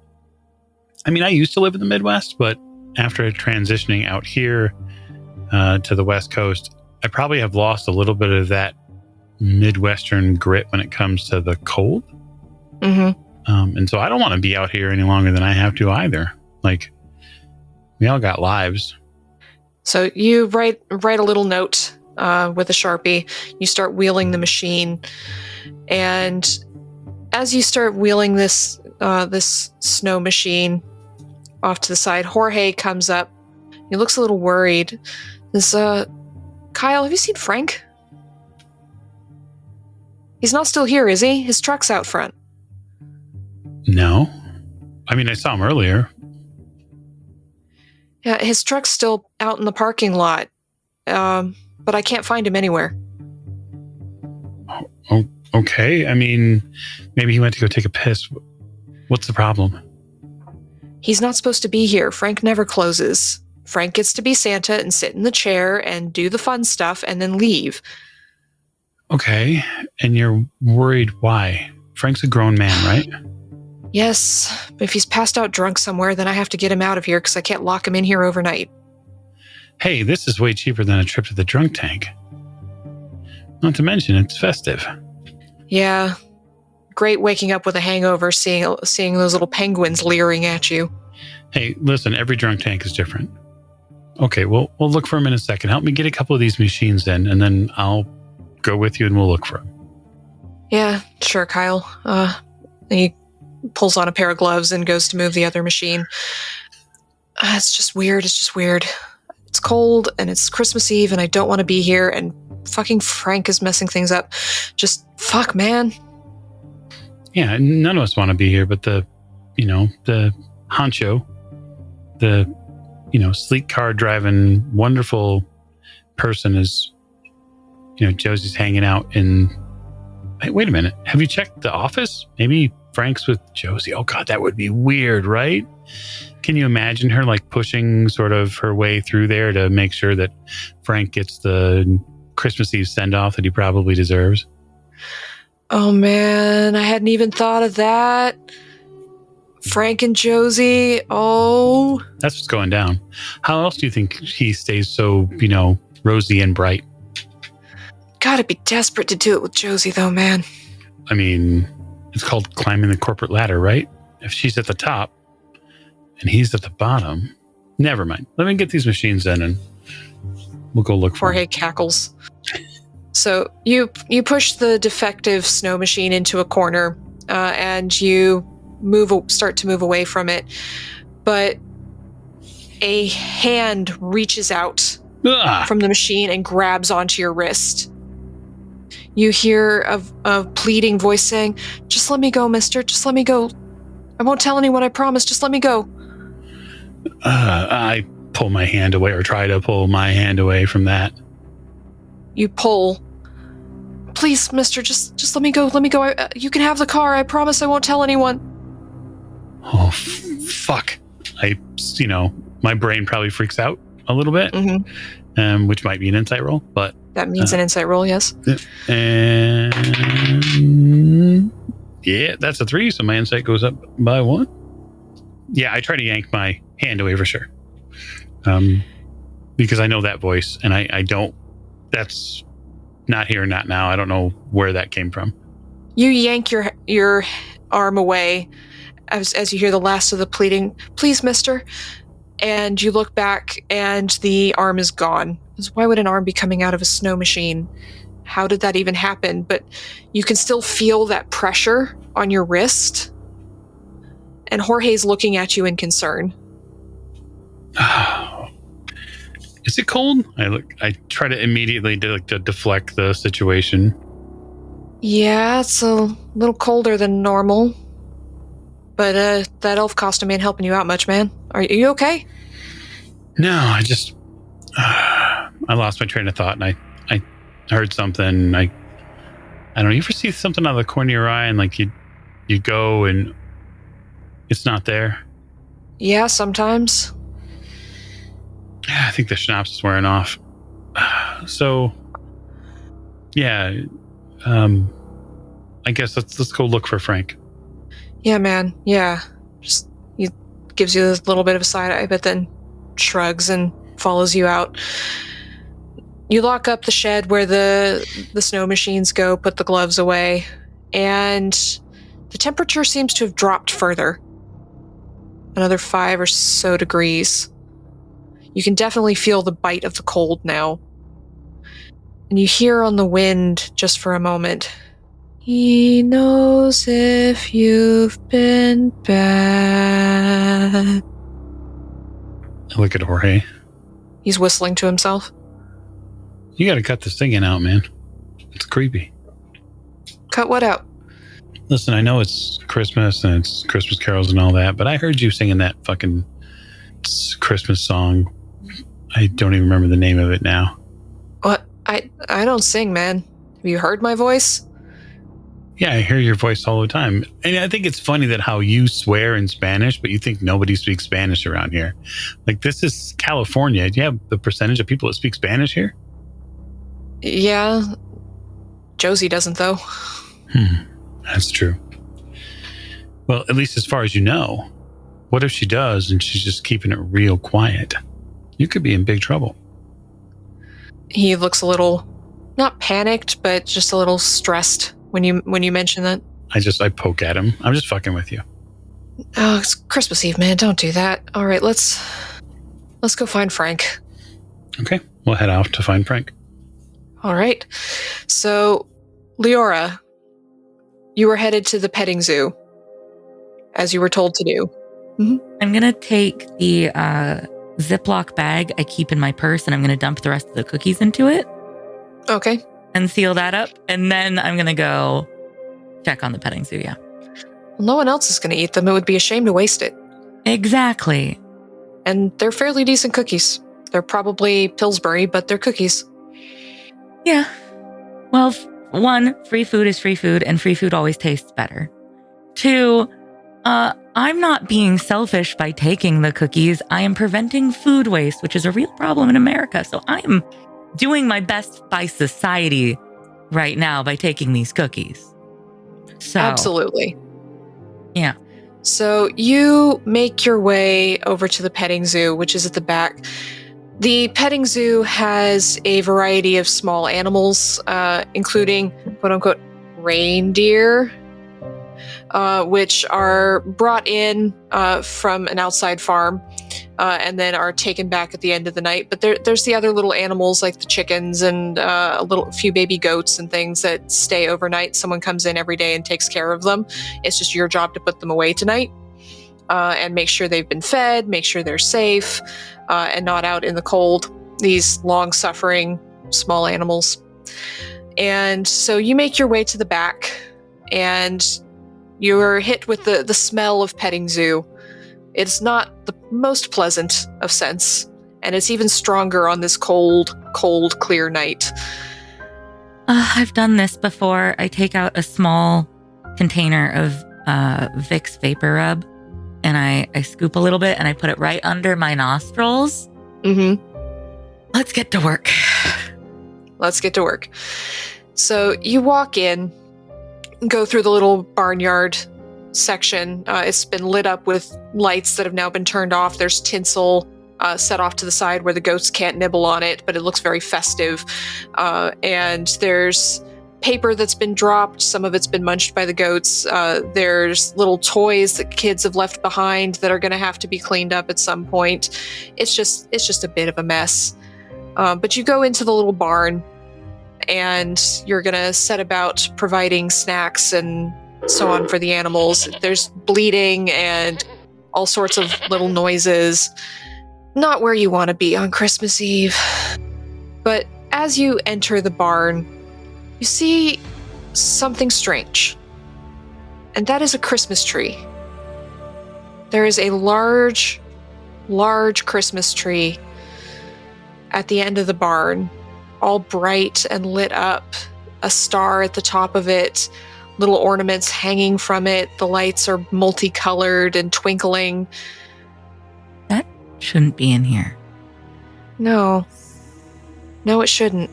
I used to live in the Midwest, but after transitioning out here to the West Coast, I probably have lost a little bit of that Midwestern grit when it comes to the cold. Mm-hmm. And so I don't want to be out here any longer than I have to either. Like, we all got lives. So you write a little note with a Sharpie. You start wheeling the machine, and as you start wheeling this snow machine off to the side, Jorge comes up. He looks a little worried. Kyle, have you seen Frank? He's not still here, is he? His truck's out front. No. I saw him earlier. Yeah, his truck's still out in the parking lot. But I can't find him anywhere. Oh, okay. I mean, maybe he went to go take a piss. What's the problem? He's not supposed to be here. Frank never closes. Frank gets to be Santa and sit in the chair and do the fun stuff and then leave. Okay. And you're worried why? Frank's a grown man, right? Yes, but if he's passed out drunk somewhere, then I have to get him out of here because I can't lock him in here overnight. Hey, this is way cheaper than a trip to the drunk tank. Not to mention, it's festive. Yeah. Great waking up with a hangover, seeing those little penguins leering at you. Hey, listen, every drunk tank is different. Okay, well, we'll look for him in a second. Help me get a couple of these machines in, and then I'll go with you and we'll look for him. Yeah, sure, Kyle. He pulls on a pair of gloves and goes to move the other machine. It's just weird. It's cold, and it's Christmas Eve, and I don't want to be here, and fucking Frank is messing things up. Just fuck, man. Yeah, none of us want to be here, but the honcho, the, sleek car driving, wonderful person is, Josie's hanging out in... Hey, wait a minute. Have you checked the office? Maybe Frank's with Josie. Oh, God, that would be weird, right? Can you imagine her, pushing sort of her way through there to make sure that Frank gets the Christmas Eve send-off that he probably deserves? Oh, man, I hadn't even thought of that. Frank and Josie, oh. That's what's going down. How else do you think he stays so, rosy and bright? Gotta be desperate to do it with Josie, though, man. I mean, it's called climbing the corporate ladder, right? If she's at the top and he's at the bottom, never mind. Let me get these machines in and we'll go look for him. Jorge cackles. So you push the defective snow machine into a corner, and you start to move away from it, but a hand reaches out from the machine and grabs onto your wrist. You hear a pleading voice saying, "Just let me go, mister. Just let me go. I won't tell anyone, I promise. Just let me go." I pull my hand away, or try to pull my hand away from that. You pull. "Please, mister, just let me go. Let me go. You can have the car. I promise I won't tell anyone." Oh, fuck. My brain probably freaks out a little bit, which might be an insight roll, but... That means an insight roll, yes. And... yeah, that's a 3, so my insight goes up by 1. Yeah, I try to yank my hand away for sure. Because I know that voice, and I don't... That's not here, not now. I don't know where that came from. You yank your arm away as you hear the last of the pleading, "Please, mister." And you look back and the arm is gone. Why would an arm be coming out of a snow machine? How did that even happen? But you can still feel that pressure on your wrist. And Jorge's looking at you in concern. Oh. Is it cold? I try to immediately to deflect the situation. Yeah, it's a little colder than normal. But that elf costume ain't helping you out much, man. Are you okay? No, I just... I lost my train of thought, and I heard something. I don't know. You ever see something out of the corner of your eye, and you go and it's not there? Yeah, sometimes. I think the schnapps is wearing off. So, yeah. I guess let's go look for Frank. Yeah, man. Yeah. Just he gives you a little bit of a side eye, but then shrugs and follows you out. You lock up the shed where the snow machines go, put the gloves away, and the temperature seems to have dropped further. Another 5 or so degrees. You can definitely feel the bite of the cold now. And you hear on the wind, just for a moment, "He knows if you've been bad." I look at Jorge. He's whistling to himself. You gotta cut the singing out, man. It's creepy. Cut what out? Listen, I know it's Christmas and it's Christmas carols and all that, but I heard you singing that fucking Christmas song. I don't even remember the name of it now. What? I don't sing, man. Have you heard my voice? Yeah, I hear your voice all the time. And I think it's funny that how you swear in Spanish, but you think nobody speaks Spanish around here. Like, this is California. Do you have the percentage of people that speak Spanish here? Yeah. Josie doesn't, though. That's true. Well, at least as far as you know. What if she does and she's just keeping it real quiet? You could be in big trouble. He looks a little, not panicked, but just a little stressed when you mention that. I poke at him. I'm just fucking with you. Oh, it's Christmas Eve, man. Don't do that. All right, let's go find Frank. Okay, we'll head off to find Frank. All right. So, Leora, you were headed to the petting zoo, as you were told to do. I'm going to take the Ziploc bag I keep in my purse, and I'm going to dump the rest of the cookies into it. Okay. And seal that up. And then I'm going to go check on the petting zoo, yeah. Well, no one else is going to eat them. It would be a shame to waste it. Exactly. And they're fairly decent cookies. They're probably Pillsbury, but they're cookies. Yeah. Well, one, free food is free food, and free food always tastes better. Two, I'm not being selfish by taking the cookies. I am preventing food waste, which is a real problem in America. So I am doing my best by society right now by taking these cookies. So Absolutely. Yeah. So you make your way over to the petting zoo, which is at the back. The petting zoo has a variety of small animals, including quote-unquote reindeer, which are brought in from an outside farm and then are taken back at the end of the night. But there's the other little animals like the chickens and a few baby goats and things that stay overnight. Someone comes in every day and takes care of them. It's just your job to put them away tonight and make sure they've been fed, make sure they're safe and not out in the cold. These long-suffering small animals. And so you make your way to the back and you're hit with the smell of petting zoo. It's not the most pleasant of scents, and it's even stronger on this cold, clear night. I've done this before. I take out a small container of Vicks Vapor Rub, and I scoop a little bit, and I put it right under my nostrils. Mm-hmm. Let's get to work. Let's get to work. So you walk in, go through the little barnyard section. It's been lit up with lights that have now been turned off. There's tinsel set off to the side where the goats can't nibble on it, but it looks very festive. And there's paper that's been dropped. Some of it's been munched by the goats. There's little toys that kids have left behind that are going to have to be cleaned up at some point. It's just a bit of a mess. But you go into the little barn and you're going to set about providing snacks and so on for the animals. There's bleating and all sorts of little noises. Not where you want to be on Christmas Eve. But as you enter the barn, you see something strange. And that is a Christmas tree. There is a large Christmas tree at the end of the barn, all bright and lit up, a star at the top of it, little ornaments hanging from it. The lights are multicolored and twinkling. That shouldn't be in here. No, it shouldn't.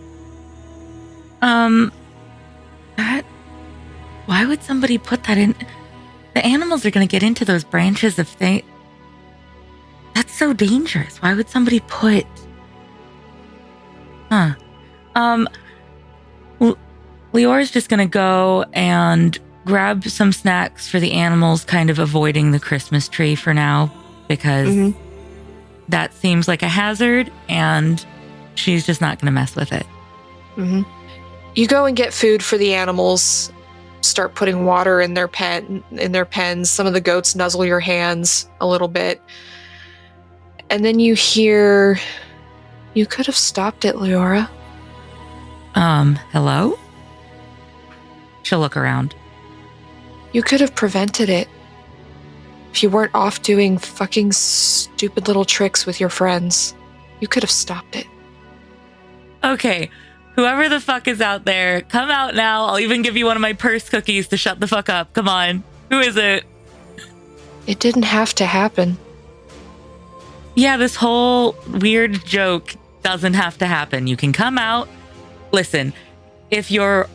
Why would somebody put that in? The animals are going to get into those branches if they... That's so dangerous. Why would somebody put... Leora's just going to go and grab some snacks for the animals, kind of avoiding the Christmas tree for now, because that seems like a hazard, and she's just not going to mess with it. Mm-hmm. You go and get food for the animals, start putting water in their pens. Some of the goats nuzzle your hands a little bit. And then you hear, "You could have stopped it, Leora." Hello? She'll look around. "You could have prevented it. If you weren't off doing fucking stupid little tricks with your friends, you could have stopped it." Okay, Whoever the fuck is out there, come out now. I'll even give you one of my purse cookies to shut the fuck up. Come on. Who is it? It didn't have to happen. Yeah, this whole weird joke doesn't have to happen. You can come out. Listen, if you're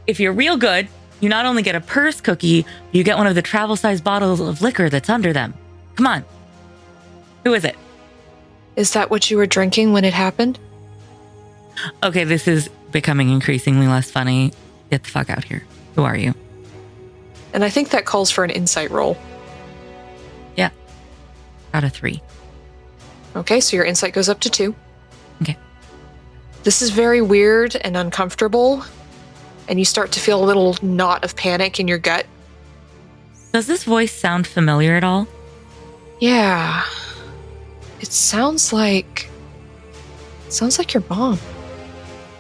real good, you not only get a purse cookie, you get one of the travel-sized bottles of liquor that's under them. Come on. Who is it? Is that what you were drinking when it happened? Okay, this is becoming increasingly less funny. Get the fuck out here. Who are you? And I think that calls for an insight roll. Yeah. Out of 3. Okay, so your insight goes up to 2. Okay. This is very weird and uncomfortable, and you start to feel a little knot of panic in your gut. Does this voice sound familiar at all? Yeah. It sounds like your mom.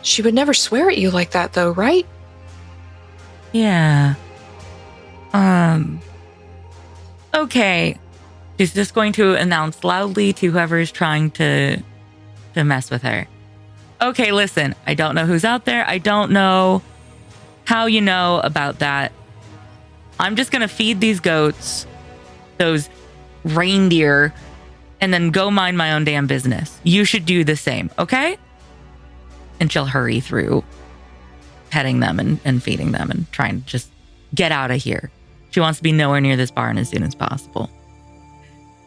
She would never swear at you like that, though, right? Yeah. Okay. She's just going to announce loudly to whoever's trying to mess with her. Okay, listen, I don't know who's out there. I don't know how you know about that. I'm just going to feed these goats, those reindeer, and then go mind my own damn business. You should do the same, okay? And she'll hurry through petting them and feeding them and trying to just get out of here. She wants to be nowhere near this barn as soon as possible.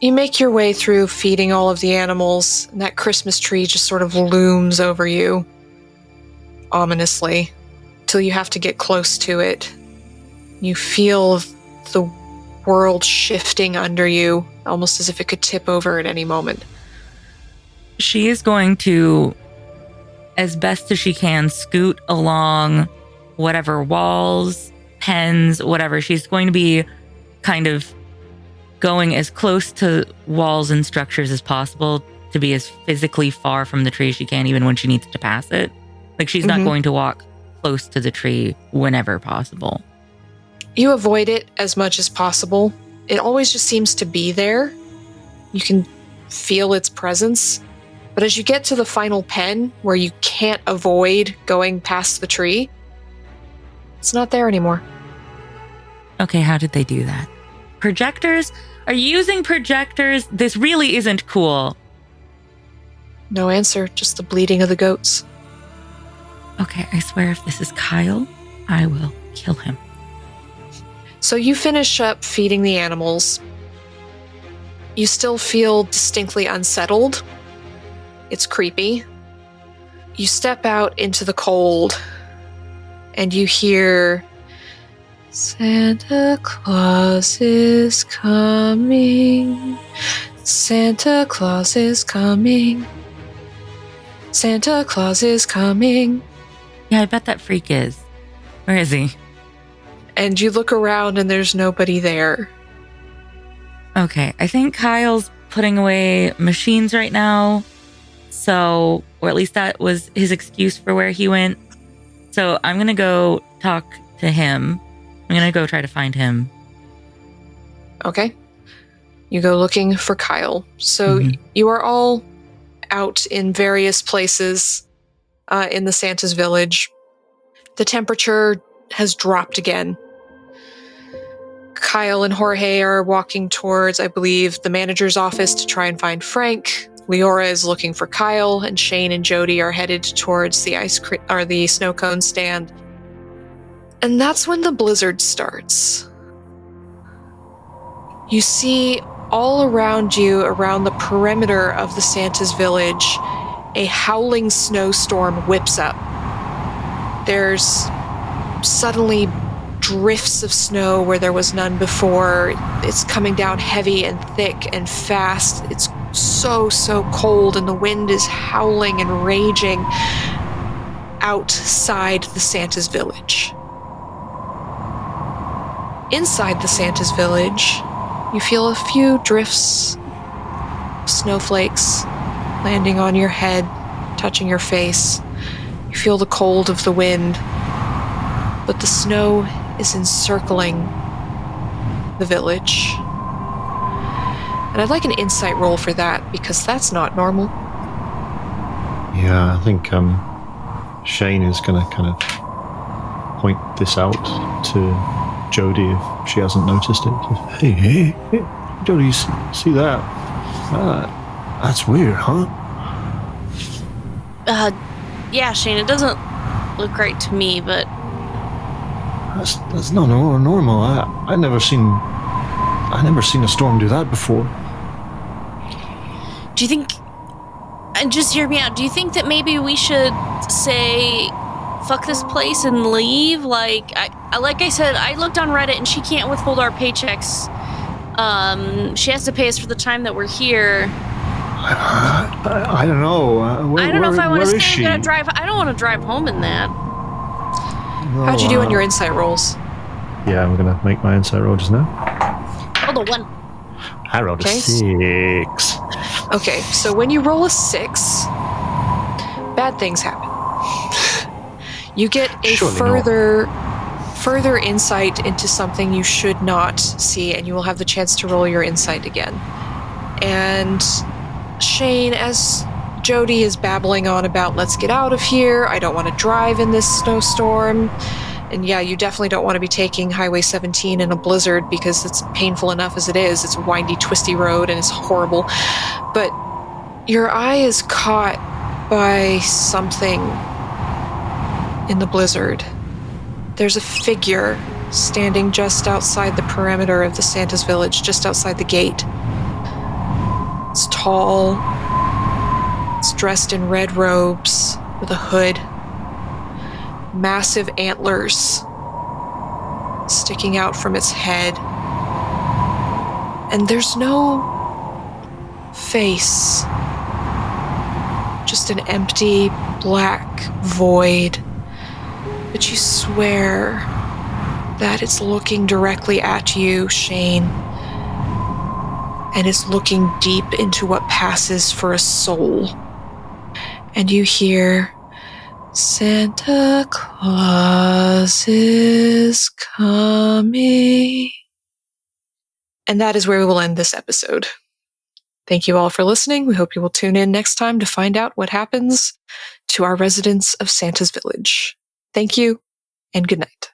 You make your way through feeding all of the animals, and that Christmas tree just sort of looms over you, ominously, till you have to get close to it. You feel the world shifting under you, almost as if it could tip over at any moment. She is going to, as best as she can, scoot along whatever walls, pens, whatever. She's going to be kind of going as close to walls and structures as possible to be as physically far from the tree as she can, even when she needs to pass it. Like, she's not going to walk close to the tree whenever possible. You avoid it as much as possible. It always just seems to be there. You can feel its presence. But as you get to the final pen, where you can't avoid going past the tree, it's not there anymore. Okay, how did they do that? Projectors? Are you using projectors? This really isn't cool. No answer, just the bleating of the goats. Okay, I swear if this is Kyle, I will kill him. So you finish up feeding the animals. You still feel distinctly unsettled. It's creepy. You step out into the cold, and you hear, "Santa Claus is coming. Santa Claus is coming. Santa Claus is coming." Yeah, I bet that freak is. Where is he? And you look around and there's nobody there. Okay, I think Kyle's putting away machines right now. So, or at least that was his excuse for where he went. So I'm going to go talk to him. I'm going to go try to find him. Okay. You go looking for Kyle. So you are all out in various places in the Santa's village. The temperature has dropped again. Kyle and Jorge are walking towards, I believe, the manager's office to try and find Frank. Leora is looking for Kyle, and Shane and Jody are headed towards the snow cone stand. And that's when the blizzard starts. You see all around you, around the perimeter of the Santa's village, a howling snowstorm whips up. There's suddenly drifts of snow where there was none before. It's coming down heavy and thick and fast. It's so cold, and the wind is howling and raging outside the Santa's village. Inside the Santa's village, you feel a few drifts, snowflakes landing on your head, touching your face. You feel the cold of the wind, but the snow is encircling the village. And I'd like an insight roll for that, because that's not normal. Yeah, I think Shane is going to kind of point this out to Jody if she hasn't noticed it. Hey, Jody, you see that? That's weird, huh? Yeah, Shane, it doesn't look right to me, but... That's not normal. I never seen a storm do that before. Do you think... And just hear me out. Do you think that maybe we should say, fuck this place and leave? Like I said, I looked on Reddit and she can't withhold our paychecks. She has to pay us for the time that we're here. I don't know. I don't know if I want to stay. She? I don't want to drive home in that. No, How'd you do on your insight rolls? Yeah, I'm going to make my insight roll just now. Hold on, 1. I rolled a Okay. 6. Okay, so when you roll a 6, bad things happen. You get a Surely further insight into something you should not see, and you will have the chance to roll your insight again. And Shane, as Jody is babbling on about, let's get out of here, I don't want to drive in this snowstorm, and yeah, you definitely don't want to be taking Highway 17 in a blizzard because it's painful enough as it is. It's a windy, twisty road and it's horrible. But your eye is caught by something in the blizzard. There's a figure standing just outside the perimeter of the Santa's village, just outside the gate. It's tall. It's dressed in red robes with a hood. Massive antlers sticking out from its head. And there's no face. Just an empty, black void. But you swear that it's looking directly at you, Shane. And it's looking deep into what passes for a soul. And you hear, Santa Claus is coming. And that is where we will end this episode. Thank you all for listening. We hope you will tune in next time to find out what happens to our residents of Santa's Village. Thank you, and good night.